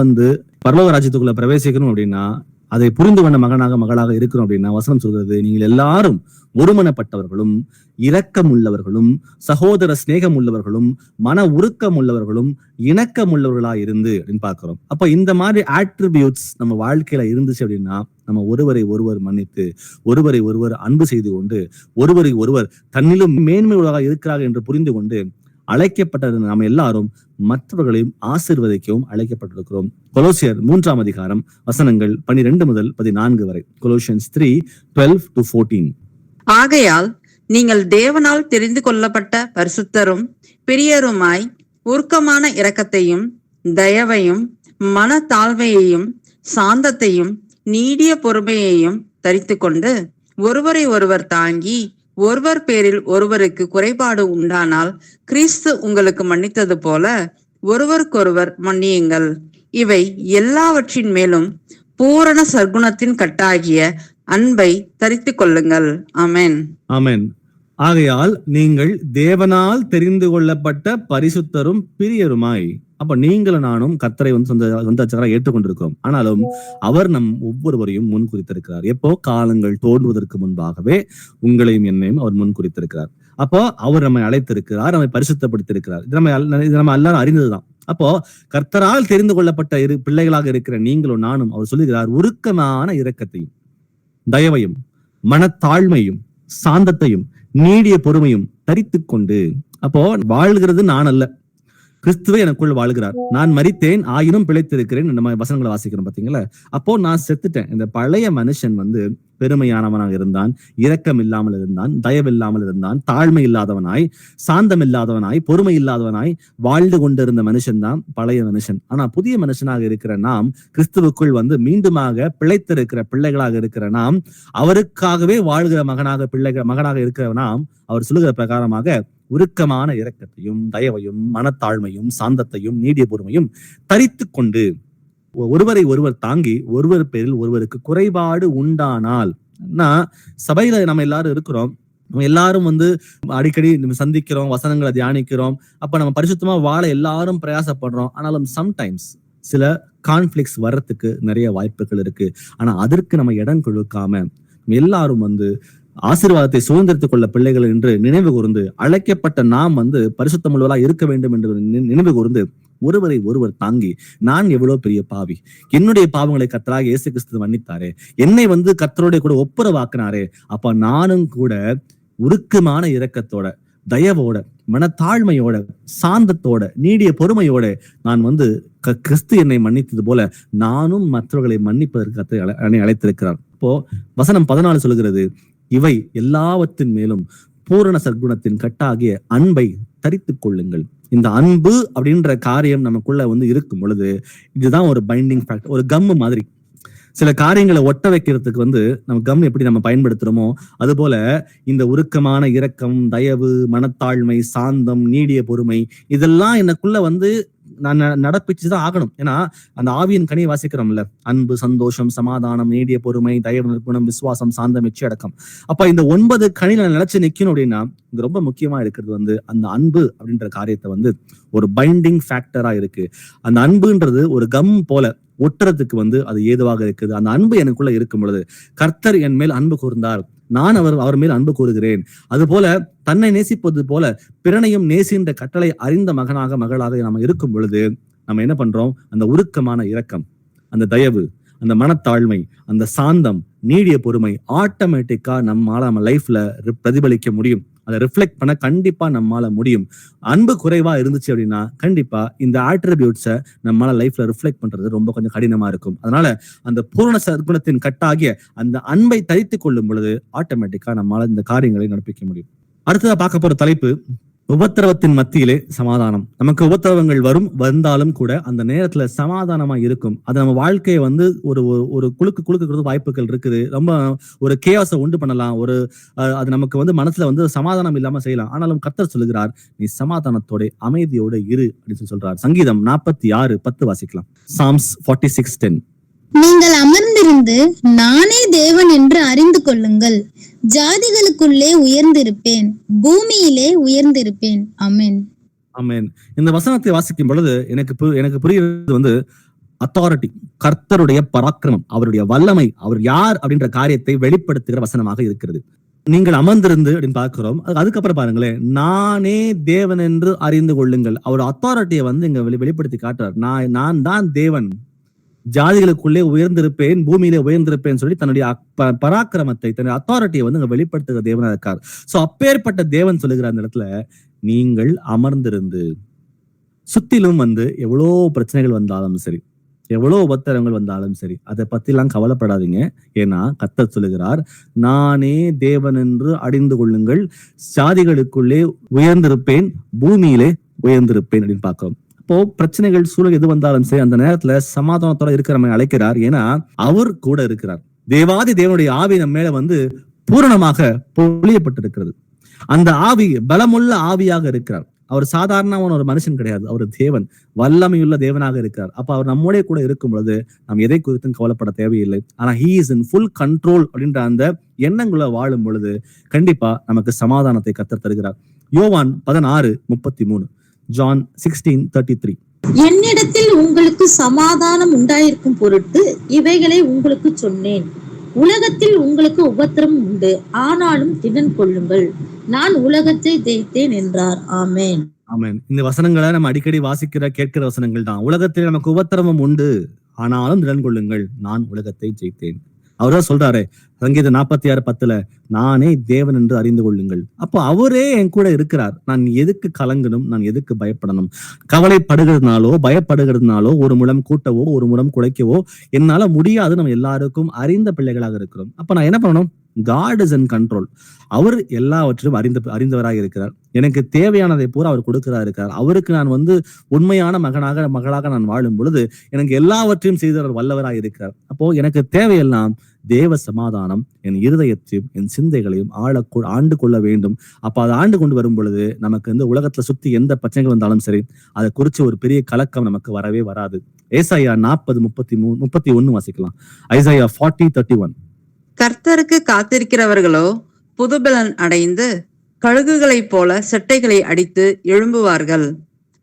பரலோக ராஜ்யத்துக்குள்ள பிரவேசிக்கணும் அப்படின்னா அதை புரிந்து கொண்ட மகளாக இருக்கிறோம் அப்படின்னா வசனம் சொல்கிறது, நீங்கள் எல்லாரும் ஒருமனப்பட்டவர்களும் இரக்கம் உள்ளவர்களும் சகோதர சிநேகம் உள்ளவர்களும் மன உருக்கம் உள்ளவர்களும் இணக்கம் உள்ளவர்களா இருந்து அப்படின்னு பார்க்கிறோம். அப்ப இந்த மாதிரி ஆட்ரிபியூட்ஸ் நம்ம வாழ்க்கையில இருந்துச்சு அப்படின்னா நம்ம ஒருவரை ஒருவர் மன்னித்து ஒருவரை ஒருவர் அன்பு செய்து கொண்டு ஒருவரை ஒருவர் தன்னிலும் மேன்மை உள்ளவராக இருக்கிறார்கள் என்று புரிந்து கொண்டு அழைக்கப்பட்ட நாம் எல்லாரும் மற்றவர்களையும் ஆசீர்வதிக்கவும் அழைக்கப்பட்டிருக்கிறோம். கொலோசியர் 3ஆம் அதிகாரம் வசனங்கள் 12 முதல் 14 வரை. கொலோசியன்ஸ் 3:12-14. ஆகையால் நீங்கள் தேவனால் தெரிந்து கொள்ளப்பட்ட பரிசுத்தரும் பிரியருமாய் உருக்கமான இரக்கத்தையும் தயவையும் மனத்தாழ்மையையும் சாந்தத்தையும் நீடிய பொறுமையையும் தரித்து கொண்டு ஒருவரை ஒருவர் தாங்கி ஒருவர் பேரில் ஒருவருக்கு குறைபாடு உண்டானால் கிறிஸ்து உங்களுக்கு மன்னித்தது போல ஒருவருக்கொருவர் மன்னியுங்கள். இவை எல்லாவற்றின் மேலும் பூரண சற்குணத்தின் கட்டாகிய அன்பை தரித்து கொள்ளுங்கள். ஆமென். ஆமென். ஆகையால் நீங்கள் தேவனால் தெரிந்து கொள்ளப்பட்ட பரிசுத்தரும் பிரியருமாய். அப்ப நீங்களும் நானும் கர்த்தரை வந்து சொந்த ரட்சகராக ஏற்றுக்கொண்டிருக்கிறோம். ஆனாலும் அவர் நம் ஒவ்வொருவரையும் முன் குறித்திருக்கிறார். எப்போ? காலங்கள் தோன்றுவதற்கு முன்பாகவே உங்களையும் என்னையும் அவர் முன் குறித்திருக்கிறார். அப்போ அவர் நம்மை அழைத்திருக்கிறார், நம்மை பரிசுத்தப்படுத்தியிருக்கிறார். இது நம்ம எல்லாரும் அறிந்ததுதான். அப்போ கர்த்தரால் தெரிந்து கொள்ளப்பட்ட பிள்ளைகளாக இருக்கிற நீங்களும் நானும் அவர் சொல்லுகிறார், உருக்கமான இரக்கத்தையும் தயவையும் மனத்தாழ்மையும் சாந்தத்தையும் நீடிய பொறுமையும் தரித்து கொண்டு. அப்போ வாழ்கிறது நான் அல்ல, கிறிஸ்துவே எனக்குள் வாழ்கிறார். நான் மரித்தேன் ஆயினும் பிழைத்திருக்கிறேன். நம்ம வசனங்களை வாசிக்கிறோம் பாத்தீங்களா? அப்போ நான் செத்துட்டேன். இந்த பழைய மனுஷன் வந்து பெருமையானவனாக இருந்தான், இரக்கம் இல்லாமல் இருந்தான், தயவில்லாமல் இருந்தான், தாழ்மை இல்லாதவனாய் சாந்தம் இல்லாதவனாய் பொறுமை இல்லாதவனாய் வாழ்ந்து கொண்டிருந்த மனுஷன் தான் பழைய மனுஷன். ஆனா புதிய மனுஷனாக இருக்கிற நாம், கிறிஸ்துவுக்குள் வந்து மீண்டுமாக பிழைத்திருக்கிற பிள்ளைகளாக இருக்கிற நாம், அவருக்காகவே வாழ்கிற மகனாக இருக்கிற நாம், அவர் சொல்லுகிற பிரகாரமாக உருக்கமான இரக்கத்தையும் தயவையும் மனத்தாழ்மையும் சாந்தத்தையும் நீடிய பொறுமையும் தரித்து கொண்டு ஒருவரை ஒருவர் தாங்கி ஒருவர் பேரில் ஒருவருக்கு குறைபாடு உண்டானால். சபையில நம்ம எல்லாரும் இருக்கிறோம், நம்ம எல்லாரும் வந்து அடிக்கடி நம்ம சந்திக்கிறோம், வசனங்களை தியானிக்கிறோம், அப்ப நம்ம பரிசுத்தமா வாழ எல்லாரும் பிரயாசப்படுறோம். ஆனாலும் சம்டைம்ஸ் சில கான்ஃபிளிக்ட்ஸ் வர்றதுக்கு நிறைய வாய்ப்புகள் இருக்கு. ஆனா அதற்கு நம்ம இடம் கொடுக்காம எல்லாரும் வந்து ஆசீர்வாதத்தை சுதந்திரத்துக் கொள்ள பிள்ளைகள் என்று நினைவு கூர்ந்து அழைக்கப்பட்ட நாம் வந்து பரிசுத்தமுள்ளவர்களா இருக்க வேண்டும் என்று நினைவு கூர்ந்து ஒருவரை ஒருவர் தாங்கி, நான் எவ்வளவு பெரிய பாவி, என்னுடைய பாவங்களை கர்த்தராகிய இயேசு கிறிஸ்து மன்னித்தாரே, என்னை வந்து கர்த்தரோட கூட ஒப்புரவாக்குனாரே, அப்ப நானும் கூட உருக்கமான இரக்கத்தோட தயவோட மனத்தாழ்மையோட சாந்தத்தோட நீடிய பொறுமையோட நான் வந்து கிறிஸ்து என்னை மன்னித்தது போல நானும் மற்றவர்களை மன்னிப்பதற்கு அழைத்திருக்கிறார். இப்போ வசனம் 14 சொல்லுகிறது, இவை எல்லாவற்றின் மேலும் பூரண சற்குணத்தின் கட்டாகிய அன்பை தரித்து கொள்ளுங்கள். இந்த அன்பு அப்படின்ற காரியம் நமக்குள்ள வந்து இருக்கும் பொழுது இதுதான் ஒரு பைண்டிங் ஃபேக்டர், ஒரு கம் மாதிரி. சில காரியங்களை ஒட்ட வைக்கிறதுக்கு வந்து நம்ம கம் எப்படி நம்ம பயன்படுத்துறோமோ அது போல இந்த உருக்கமான இரக்கம் தயவு மனத்தாழ்மை சாந்தம் நீடிய பொறுமை இதெல்லாம் எனக்குள்ள வந்து நான் நடப்பிச்சுதான் ஆகணும். ஏன்னா அந்த ஆவியின் கனியை வாசிக்கிறோம்ல, அன்பு சந்தோஷம் சமாதானம் நீடிய பொறுமை தயவு நிர்குணம் விசுவாசம் சாந்தம் இச்சை அடக்கம். அப்ப இந்த 9 கனியில நிலைச்சு நிக்கணும் அப்படின்னா இங்க ரொம்ப முக்கியமா இருக்கிறது வந்து அந்த அன்பு அப்படின்ற காரியத்தை வந்து ஒரு பைண்டிங் ஃபேக்டரா இருக்கு. அந்த அன்புன்றது ஒரு கம் போல ஒட்டுறதுக்கு வந்து அது ஏதுவாக இருக்குது. அந்த அன்பு எனக்குள்ள இருக்கும் பொழுது கர்த்தர் என் மேல் அன்பு கூர்ந்தார், நான் அவர் மேல் அன்பு கூறுகிறேன். அது போல தன்னை நேசிப்பது போல பிறனையும் நேசின்ற கட்டளை அறிந்த மகளாக நம்ம இருக்கும் பொழுது நம்ம என்ன பண்றோம்? அந்த உருக்கமான இரக்கம் அந்த தயவு அந்த மனத்தாழ்மை அந்த சாந்தம் நீடிய பொறுமை ஆட்டோமேட்டிக்கா நம்ம லைஃப்ல பிரதிபலிக்க முடியும். அதை ரிஃப்ளெக்ட் பண்ண கண்டிப்பா நம்மளால முடியும். அன்பு குறைவா இருந்துச்சு அப்படின்னா கண்டிப்பா இந்த ஆட்ரிபியூட்ஸை நம்மளால லைஃப்ல ரிஃப்ளெக்ட் பண்றது ரொம்ப கொஞ்சம் கடினமா இருக்கும். அதனால அந்த பூரண சற்குணத்தின் கட்டாகிய அந்த அன்பை தரித்து கொள்ளும் பொழுது ஆட்டோமேட்டிக்கா நம்மளால இந்த காரியங்களை நடப்பிக்க முடியும். அடுத்ததா பார்க்க போற தலைப்பு உபத்திரவத்தின் மத்தியிலே சமாதானம். நமக்கு உபத்திரவங்கள் வந்தாலும் கூட அந்த நேரத்துல சமாதானமா இருக்கும். அது நம்ம வாழ்க்கையை வந்து ஒரு குழுக்கு வாய்ப்புகள் இருக்குது. ரொம்ப ஒரு கேஆஸை உண்டு பண்ணலாம். அது நமக்கு வந்து மனசுல வந்து சமாதானம் இல்லாம செய்யலாம். ஆனாலும் கர்த்தர் சொல்லுகிறார், நீ சமாதானத்தோட அமைதியோட இரு அப்படின்னு சொல்றார். சங்கீதம் 46:10 வாசிக்கலாம். Psalms 46:10. நீங்கள் அமர்ந்திருந்து நானே தேவன் என்று அறிந்து கொள்ளுங்கள், ஜாதிகளுக்குள்ளே உயர்ந்திருப்பேன், பூமியிலே உயர்ந்திருப்பேன். ஆமென். ஆமென். இந்த வசனத்தை வாசிக்கும் பொழுது எனக்கு புரியுறது வந்து அத்தாரிட்டி, கர்த்தருடைய பராக்கிரமம், அவருடைய வல்லமை, அவர் யார் அப்படின்ற காரியத்தை வெளிப்படுத்துகிற வசனமாக இருக்கிறது. நீங்கள் அமர்ந்திருந்து அப்படின்னு பார்க்கிறோம். அதுக்கப்புறம் பாருங்களேன், நானே தேவன் என்று அறிந்து கொள்ளுங்கள். அவர் அத்தாரிட்டியை வந்து இங்க வெளிப்படுத்தி காட்டுறார். நான் தான் தேவன், ஜாதிகளுக்குள்ளே உயர்ந்திருப்பேன், பூமியிலே உயர்ந்திருப்பேன் சொல்லி தன்னுடைய பராக்கிரமத்தை, தன்னுடைய அத்தாரிட்டியை வந்து வெளிப்படுத்துகிற தேவனா இருக்கார். சோ அப்பேற்பட்ட தேவன் சொல்லுகிற அந்த இடத்துல, நீங்கள் அமர்ந்திருந்து, சுத்திலும் வந்து எவ்வளவு பிரச்சனைகள் வந்தாலும் சரி, எவ்வளவு உபத்திரங்கள் வந்தாலும் சரி, அதை பத்தி எல்லாம் கவலைப்படாதீங்க. ஏன்னா கர்த்தர் சொல்லுகிறார், நானே தேவன் என்று அறிந்து கொள்ளுங்கள், ஜாதிகளுக்குள்ளே உயர்ந்திருப்பேன், பூமியிலே உயர்ந்திருப்பேன் அப்படின்னு பார்க்கிறோம். இப்போ பிரச்சனைகள் சூழல் எது வந்தாலும் சரி, அந்த நேரத்துல சமாதானத்தோட இருக்கிற நம்ம அழைக்கிறார். ஏன்னா அவர் கூட இருக்கிறார். தேவாதி தேவனுடைய ஆவி நம்ம மேல வந்து பூரணமாக பொழியப்பட்டிருக்கிறது. அந்த ஆவி பலமுள்ள ஆவியாக இருக்கிறார். அவர் சாதாரணமான ஒரு மனுஷன் கிடையாது, அவர் தேவன், வல்லமையுள்ள தேவனாக இருக்கிறார். அப்ப அவர் நம்மோட கூட இருக்கும் பொழுது நாம் எதை குறித்தும் கவலைப்பட தேவையில்லை. ஆனா he is in full control அப்படின்ற அந்த எண்ணங்களை வாழும் பொழுது கண்டிப்பா நமக்கு சமாதானத்தை கர்த்தர் தருகிறார். யோவான் 16:33, John 16:33. என்னிடத்தில் உங்களுக்கு சமாதானம் உண்டாயிருக்கும் பொருட்டு இவைகளை உங்களுக்கு சொன்னேன். உலகத்தில் உங்களுக்கு உபத்திரம் உண்டு, ஆனாலும் திடன் கொள்ளுங்கள், நான் உலகத்தை ஜெயித்தேன் என்றார். ஆமென். ஆமென். இந்த வசனங்களை நம்ம அடிக்கடி வாசிக்கிற கேட்கிற வசனங்கள் தான். உலகத்தில் நமக்கு உபத்திரவம் உண்டு, ஆனாலும் திடன் கொள்ளுங்கள், நான் உலகத்தை ஜெயித்தேன். அவர்தான் சொல்றாரு சங்கீதம் 46:10, நானே தேவன் என்று அறிந்து கொள்ளுங்கள். அப்போ அவரே என் கூட இருக்கிறார். நான் எதுக்கு கலங்கணும், நான் எதுக்கு பயப்படணும்? கவலைப்படுகிறதுனாலோ பயப்படுகிறதுனாலோ ஒரு முழம் கூட்டவோ ஒரு முழம் குலைக்கவோ என்னால முடியாது. நம்ம எல்லாருக்கும் அறிந்த பிள்ளைகளாக இருக்கிறோம். அப்ப நான் என்ன பண்ணணும்? God is in control. அவர் எல்லாவற்றையும் அறிந்தவராக இருக்கிறார். எனக்கு தேவையானதை பூரா அவர் கொடுக்கிறா இருக்கிறார். அவருக்கு நான் வந்து உண்மையான மகளாக நான் வாழும் பொழுது எனக்கு எல்லாவற்றையும் செய்தவர் வல்லவராக இருக்கிறார். அப்போ எனக்கு தேவையெல்லாம் தேவ சமாதானம் என் இருதயத்தையும் என் சிந்தைகளையும் ஆண்டு கொள்ள வேண்டும். அப்ப அதை ஆண்டு கொண்டு வரும் பொழுது நமக்கு வந்து உலகத்துல சுத்தி எந்த பிரச்சனைகள் வந்தாலும் சரி, அதை குறிச்சு ஒரு பெரிய கலக்கம் நமக்கு வரவே வராது. ஏசாயா 40:31 வாசிக்கலாம். ஐசாயா 40:31. கர்த்தருக்கு காத்திருக்கிறவர்களோ புதுபலன் அடைந்து கழுகுகளைப் போல செட்டைகளை அடித்து எழும்புவார்கள்.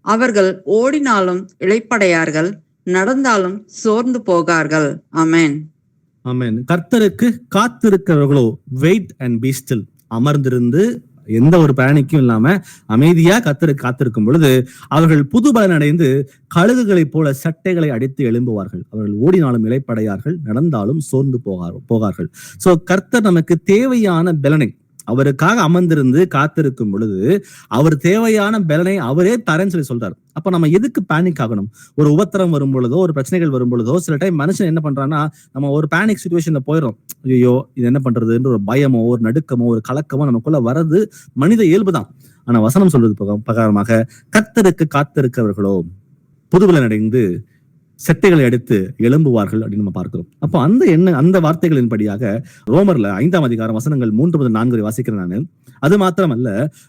அவர்கள் ஓடினாலும் இளைப்படையார்கள், நடந்தாலும் சோர்ந்து போகார்கள். ஆமென். ஆமென். கர்த்தருக்கு காத்திருக்கிறவர்களோ வெயிட் அண்ட் பீ ஸ்டில், அமர்ந்திருந்து எந்த ஒரு பேனிக்கும் இல்லாம அமைதியா கர்த்தருக்கு காத்திருக்கும் பொழுது அவர்கள் புது பலன் அடைந்து கழுகுகளைப் போல சட்டைகளை அடித்து எழும்புவார்கள். அவர்கள் ஓடினாலும் இளைப்படையார்கள், நடந்தாலும் சோர்ந்து போகார்கள். சோ கர்த்தர் நமக்கு தேவையான பலனை, அவருக்காக அமர்ந்திருந்து காத்திருக்கும் பொழுது அவர் தேவையான பலனை அவரே தரேன்னு சொல்லி சொல்றாரு. அப்ப நம்ம எதுக்கு பேனிக் ஆகணும்? ஒரு உபத்திரம் வரும் பொழுதோ ஒரு பிரச்சனைகள் வரும் பொழுதோ சில டைம் மனுஷன் என்ன பண்றான்னா, நம்ம ஒரு பேனிக் சிச்சுவேஷன்ல போயிடும். ஐயோ இது என்ன பண்றதுன்ற ஒரு பயமோ ஒரு நடுக்கமோ ஒரு கலக்கமோ நமக்குள்ள வர்றது மனித இயல்புதான். ஆனா வசனம் சொல்றது பிரகாரமாக கர்த்தருக்கு காத்திருக்கிறவர்களோ புதுபலன் அடைந்து செட்டைகளை எடுத்து எழும்புவார்கள் அப்படின்னு நம்ம பார்க்கிறோம். அப்போ அந்த வார்த்தைகளின் படியாக ரோமர்ல 5ஆம் அதிகாரம் வசனங்கள் 3-4 வாசிக்கிறேன் நானு. அது மாத்திரமல்ல,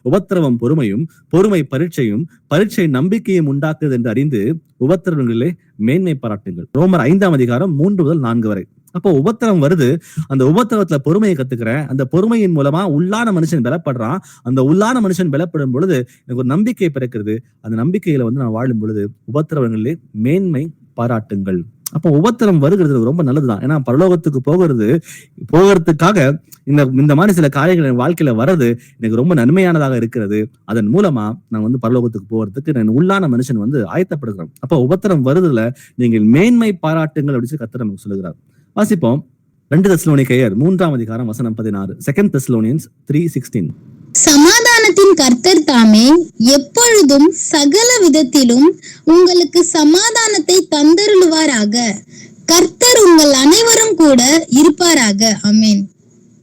உபத்திரவம் பொறுமையும், பொறுமை பரீட்சையும், பரீட்சை நம்பிக்கையும் உண்டாக்குது என்று அறிந்து உபத்திரவங்களிலே மேன்மை பாராட்டுங்கள். ரோமர் 5ஆம் அதிகாரம் 3-4 வரை. அப்போ உபத்திரம் வருது, அந்த உபத்திரவத்துல பொறுமையை கத்துக்கிறேன். அந்த பொறுமையின் மூலமா உள்ளான மனுஷன் பலப்படுறான். அந்த உள்ளான மனுஷன் பலப்படும் பொழுது எனக்கு ஒரு நம்பிக்கை பிறக்கிறது. அந்த நம்பிக்கையில வந்து நான் வாழும் பொழுது உபத்திரவங்களிலே மேன்மை பாராட்டுங்கள். அப்போ உபத்திரம் வருகிறது ரொம்ப நல்லதுதான். ஏன்னா பரலோகத்துக்கு போகிறதுக்காக இந்த மாதிரி சில காரியங்கள் என் வாழ்க்கையில வர்றது எனக்கு ரொம்ப நன்மையானதாக இருக்கிறது. அதன் மூலமா நான் வந்து பரலோகத்துக்கு போகிறதுக்கு நான் உள்ளான மனுஷன் வந்து ஆயத்தப்படுகிறேன். அப்போ உபத்திரம் வருதுல நீங்கள் மேன்மை பாராட்டுங்கள் அப்படின்னு கர்த்தர் நமக்கு சொல்லுகிறார். வாசிப்போம் 2 தெசலோனிக்கேயர் 3ஆம் அதிகாரம் வசனம் 16. 2 Thessalonians 3:16. சமாதானத்தின் கர்த்தர் தாமே எப்பொழுதும் சகல விதத்திலும் உங்களுக்கு சமாதானத்தை தந்தருளுவாராக. கர்த்தர் உங்கள் அனைவரும் கூட இருப்பாராக. ஆமென்.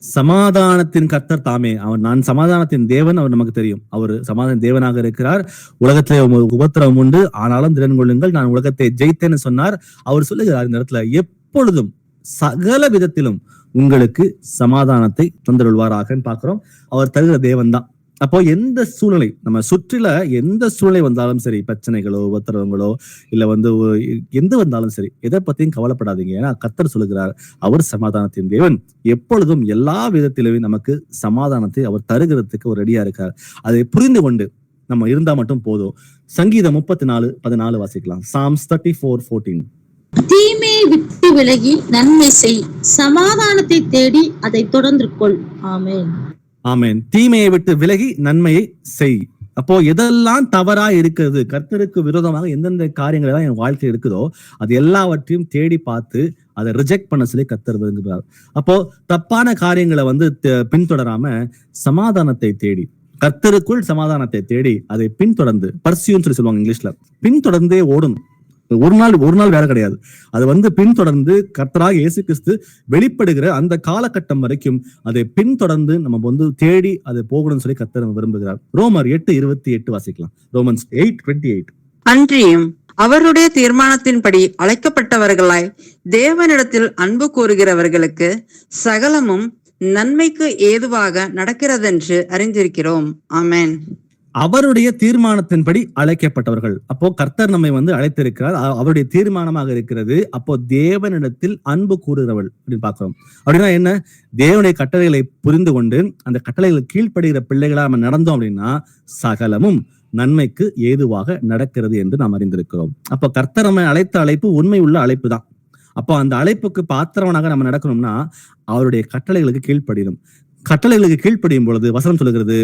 சமாதானத்தின் கர்த்தர் தாமே, நான் சமாதானத்தின் தேவன், அவர் நமக்கு தெரியும். அவர் சமாதான தேவனாக இருக்கிறார். உலகத்திலே உபத்திரவம் உண்டு, ஆனாலும் திடன் கொள்ளுங்கள், நான் உலகத்தை ஜெயித்தேன்னு சொன்னார். அவர் சொல்லுகிறார் இந்த இடத்துல, எப்பொழுதும் சகல விதத்திலும் உங்களுக்கு சமாதானத்தை தந்தருள்வாராக பார்க்கிறோம். அவர் தருகிற தேவன் தான். அப்போ எந்த சூழ்நிலை, நம்ம சுற்றில எந்த சூழ்நிலை வந்தாலும் சரி, பிரச்சனைகளோ உபத்திரவங்களோ இல்ல வந்து எந்த வந்தாலும் சரி, எதை பத்தியும் கவலைப்படாதீங்க. ஏன்னா கர்த்தர் சொல்லுகிறார், அவர் சமாதானத்தின் தேவன், எப்பொழுதும் எல்லா விதத்திலும் நமக்கு சமாதானத்தை அவர் தருகிறதுக்கு ஒரு ரெடியா இருக்கார். அதை புரிந்து கொண்டு நம்ம இருந்தா மட்டும் போதும். சங்கீதம் 34:14 வாசிக்கலாம். Psalms 34:14. தீமையை விட்டு விலகி நன்மை செய், சமாதானத்தை தேடி அதை தொடர்ந்து கொள். ஆமென். ஆமென். தீமையை விட்டு விலகி நன்மையை செய். அப்போ எதெல்லாம் தவறா இருக்கிறது, கர்த்தருக்கு விரோதமாக எந்தெந்த காரியங்கள் எல்லாம் என் வாழ்க்கையில் இருக்குதோ அது எல்லாவற்றையும் தேடி பார்த்து அதை ரிஜெக்ட் பண்ண சொல்லி கர்த்தர் விரும்புகிறார். அப்போ தப்பான காரியங்களை பின்தொடராம சமாதானத்தை தேடி, கர்த்தருக்குள் சமாதானத்தை தேடி அதை பின்தொடர்ந்து, பர்சியூன்னு சொல்லி சொல்லுவாங்க இங்கிலீஷ்ல, பின்தொடர்ந்தே ஓடணும். ஒரு நாள் வேலை கிடையாது. அது பின்தொடர்ந்து கர்த்தராக இயேசு கிறிஸ்து வெளிப்படுகிற அந்த காலகட்டம் வரைக்கும் அதை பின்தொடர்ந்து நம்ம தேடி அதை போகணும்னு சொல்லி கர்த்தர் விரும்புகிறார். ரோமர் 8:28 வாசிக்கலாம். ரோமன்ஸ் 8:28. அன்றியும் அவருடைய தீர்மானத்தின்படி அழைக்கப்பட்டவர்களாய் தேவனிடத்தில் அன்பு கூறுகிறவர்களுக்கு சகலமும் நன்மைக்கு ஏதுவாக நடக்கிறதென்று அறிந்திருக்கிறோம். ஆமென். அவருடைய தீர்மானத்தின்படி அழைக்கப்பட்டவர்கள். அப்போ கர்த்தர் நம்மை அழைத்திருக்கிறார், அவருடைய தீர்மானமாக இருக்கிறது. அப்போ தேவனிடத்தில் அன்பு கூறுகிறவள் அப்படின்னு பாக்குறோம். அப்படின்னா என்ன? தேவனுடைய கட்டளைகளை புரிந்து கொண்டு அந்த கட்டளைகளுக்கு கீழ்ப்படுகிற பிள்ளைகளா நம்ம நடந்தோம் அப்படின்னா சகலமும் நன்மைக்கு ஏதுவாக நடக்கிறது என்று நாம் அறிந்திருக்கிறோம். அப்போ கர்த்தர் நம்மை அழைத்த அழைப்பு உண்மை உள்ள அழைப்பு தான். அப்போ அந்த அழைப்புக்கு பாத்திரவனாக நம்ம நடக்கணும்னா அவருடைய கட்டளைகளுக்கு கீழ்ப்படியணும். கட்டளைகளுக்கு கீழ்ப்படியும் பொழுது வசனம் சொல்லுகிறது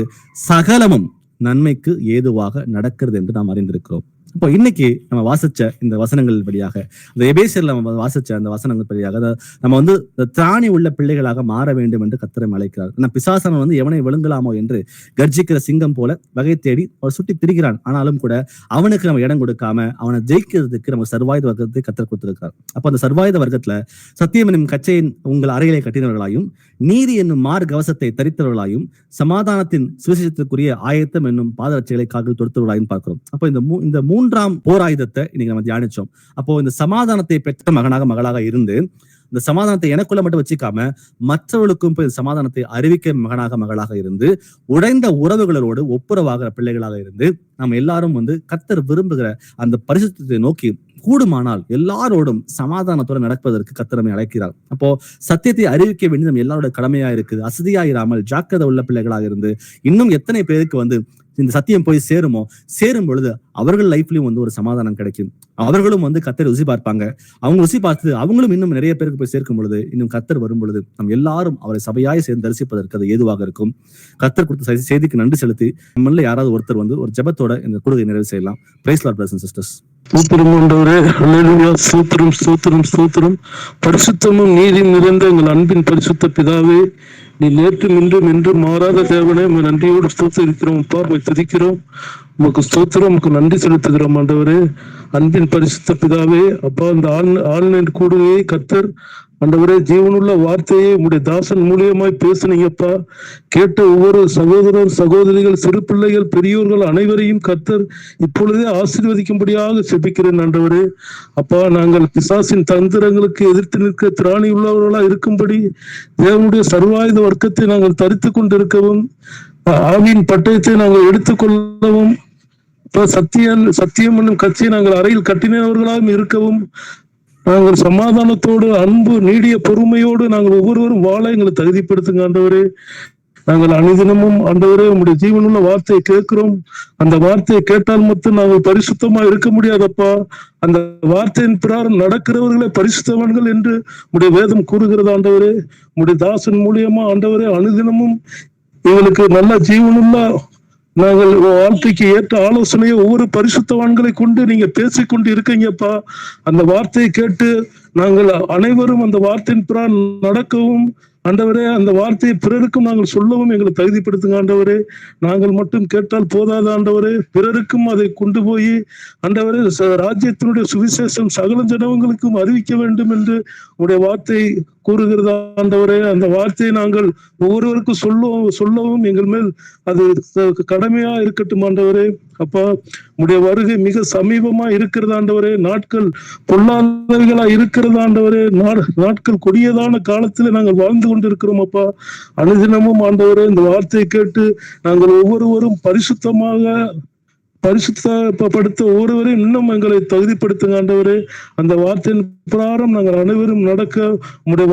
சகலமும் நன்மைக்கு ஏதுவாக நடக்கிறது என்று நாம் அறிந்திருக்கிறோம். இப்போ இன்னைக்கு நம்ம வாசிச்ச இந்த வசனங்கள் வழியாக, இந்த எபேசியர்ல நம்ம வாசிச்ச அந்த வசனங்கள் வழியாக நம்ம திராணி உள்ள பிள்ளைகளாக மாற வேண்டும் என்று கர்த்தர் அழைக்கிறார். ஆனா பிசாசன் எவனை விழுங்கலாமோ என்று கர்ஜிக்கிற சிங்கம் போல வகை தேடி அவர் சுட்டி திரிகிறான். ஆனாலும் கூட அவனுக்கு நம்ம இடம் கொடுக்காம அவனை ஜெயிக்கிறதுக்கு நம்ம சர்வாயுத வர்க்கத்தை கர்த்தர் கொடுத்திருக்கார். அப்போ அந்த சர்வாயுத வர்க்கத்துல சத்தியம் என்னும் கச்சையை உங்கள் அறைகளை கட்டினவர்களாயும், நீதி என்னும் மார் கவசத்தை தரித்தவர்களாயும், சமாதானத்தின் சுவிசேஷத்திற்குரிய ஆயத்தம் என்னும் பாதரட்சைகளை கால்கள் தொடுத்தவர்களாயும் பார்க்கிறோம். அப்போ இந்த மூன்றாம் போர் ஆயுதத்தை இன்னைக்கு நம்ம தியானிச்சோம். அப்போ இந்த சமாதானத்தை பெற்ற மகளாக இருந்து இந்த சமாதானத்தை எனக்குள்ள மட்டும் வச்சுக்காம மற்றவர்களுக்கும் போய் சமாதானத்தை அறிவிக்க மகளாக இருந்து உடைந்த உறவுகளோடு ஒப்புரவாகிற பிள்ளைகளாக இருந்து நம்ம எல்லாரும் கர்த்தர் விரும்புகிற அந்த பரிசுத்தத்தை நோக்கி கூடுமானால் எல்லாரோடும் சமாதானத்தோட நடப்பதற்கு கர்த்தர் நம்மை அழைக்கிறார். அப்போ சத்தியத்தை அறிவிக்க வேண்டிய நம்ம எல்லாரோட கடமையா இருக்குது. அசதியாயிராமல் ஜாக்கிரதை உள்ள பிள்ளைகளாக இருந்து இன்னும் எத்தனை பேருக்கு இந்த சத்தியம் போய் சேரும் பொழுது அவர்கள் லைஃப்லயும் ஒரு சமாதானம் கிடைக்கும். அவர்களும் கர்த்தரை ருசி பார்ப்பாங்க. அவங்க ருசி பார்த்து அவங்களும் இன்னும் நிறைய பேருக்கு போய் சேர்க்கும் பொழுது இன்னும் கர்த்தர் வரும் பொழுது நம்ம எல்லாரும் அவரை சபையாய் சேர்ந்து தரிசிப்பதற்கு அது ஏதுவாக இருக்கும். கர்த்தர் கொடுத்த செய்திக்கு நன்றி செலுத்தி நம்மள யாராவது ஒருத்தர் ஒரு ஜெபத்தோட இந்த கூடுகை நிறைவு செய்யலாம். Praise lord brothers and sisters. ஸ்தோத்திரம் ஆண்டவரே, ஹல்லேலூயா. ஸ்தோத்திரம் ஸ்தோத்திரம் ஸ்தோத்திரம். பரிசுத்தமும் நீதியும் நிறைந்த எங்கள் அன்பின் பரிசுத்த பிதாவே, நீ நேற்றும் இன்றும் என்றும் மாறாத தேவனே, நன்றியோடு ஸ்தோத்திரிக்கிறோம் அப்பா, துதிக்கிறோம். உமக்கு ஸ்தோத்திரம், உமக்கு நன்றி செலுத்துகிறோம் ஆண்டவரே. அன்பின் பரிசுத்த பிதாவே அப்பா, இந்த ஆன்லைன் கூடுகையை கர்த்தர் ஆண்டவரே ஜீவனுள்ள வார்த்தையை உங்களுடைய தாசன் மூலியமாய் பேசுனீங்கப்பா. கேட்ட ஒவ்வொரு சகோதரர் சகோதரிகள், சிறு பிள்ளைகள், பெரியோர்கள் அனைவரையும் கர்த்தர் இப்பொழுதே ஆசீர்வதிக்கும்படியாக செபிக்கிறேன் ஆண்டவரே. அப்பா, நாங்கள் பிசாசின் தந்திரங்களுக்கு எதிர்த்து நிற்க திராணி உள்ளவர்களா இருக்கும்படி தேவனுடைய சர்வாயுத வர்க்கத்தை நாங்கள் தரித்து கொண்டிருக்கவும், ஆவியின் பட்டயத்தை நாங்கள் எடுத்துக்கொள்ளவும், சத்தியம் என்னும் கட்சியை நாங்கள் அறையில் கட்டினவர்களாகவும் இருக்கவும், நாங்கள் சமாதானத்தோடு அன்பு நீடிய பொறுமையோடு நாங்கள் ஒவ்வொருவரும் வாழ எங்களை தகுதிப்படுத்துங்க ஆண்டவரே. நாங்கள் அனுதினமும் ஆண்டவரே உங்களுடைய ஜீவனுள்ள வார்த்தையை கேட்கிறோம். அந்த வார்த்தையை கேட்டால் மட்டும் நாங்கள் பரிசுத்தமா இருக்க முடியாதப்பா. அந்த வார்த்தையின் பிரகாரம் நடக்கிறவர்களே பரிசுத்தவான்கள் என்று உங்களுடைய வேதம் கூறுகிறது ஆண்டவரே. உங்களுடைய தாசன் மூலியமா ஆண்டவரே அனுதினமும் எங்களுக்கு நல்ல ஜீவனுள்ள நாங்கள் வாழ்க்கைக்கு ஏற்ற ஆலோசனையை ஒவ்வொரு பரிசுத்தவான்களை கொண்டு நீங்க பேசிக்கொண்டு இருக்கீங்கப்பா. அந்த வார்த்தையை கேட்டு நாங்கள் அனைவரும் அந்த வார்த்தையின் பிறகு நடக்கவும் ஆண்டவரே, அந்த வார்த்தையை பிறருக்கும் நாங்கள் சொல்லவும் எங்களை தகுதிப்படுத்துங்க ஆண்டவரே. நாங்கள் மட்டும் கேட்டால் போதாத ஆண்டவரே, பிறருக்கும் அதை கொண்டு போய் ஆண்டவரே ராஜ்யத்தினுடைய சுவிசேஷம் சகல ஜனங்களுக்கும் அறிவிக்க வேண்டும் என்று உங்களுடைய வார்த்தை கூறுகிறது ஆண்டவரே. அந்த வார்த்தையை நாங்கள் ஒவ்வொருவருக்கும் சொல்லவும் எங்கள் மேல் அது கடமையா இருக்கட்டும் ஆண்டவரே. அப்பா, உடைய வருகை மிக சமீபமா இருக்கிறது ஆண்டவரே. நாட்கள் பொல்லாதவைகளா இருக்கிறது ஆண்டவரே. நாட்கள் கொடியதான காலத்துல நாங்கள் வாழ்ந்து கொண்டிருக்கிறோம் அப்பா. அனுதினமும் ஆண்டவரே இந்த வார்த்தையை கேட்டு நாங்கள் ஒவ்வொருவரும் பரிசுத்தப்படுத்த ஒருவரையும் இன்னும் எங்களை தகுதிப்படுத்துங்க ஆண்டவரே. அந்த வார்த்தையின் பிரகாரம் நாங்கள் அனைவரும் நடக்க உம்முடைய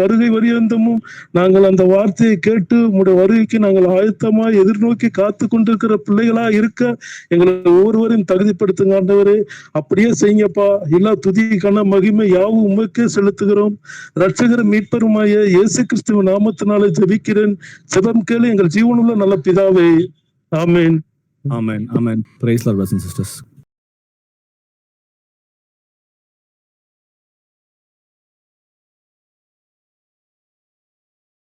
வருகை வரியந்தமும் நாங்கள் அந்த வார்த்தையை கேட்டு உம்முடைய வருகைக்கு நாங்கள் ஆயத்தமாய் எதிர்நோக்கி காத்து கொண்டிருக்கிற பிள்ளைகளா இருக்க எங்களை ஒவ்வொருவரையும் தகுதிப்படுத்துங்க ஆண்டவரே. அப்படியே செய்யுங்கப்பா. எல்லா துதி கன மகிமை யாவும் உமக்கே செலுத்துகிறோம். ரட்சகர் மீட்பருமாய இயேசு கிறிஸ்துவின் நாமத்தினாலே ஜெபிக்கிறேன். ஜெபம் கேளு எங்கள் ஜீவனுள்ள நல்ல பிதாவே. ஆமென். Amen. Amen. Praise Lord, brothers and sisters.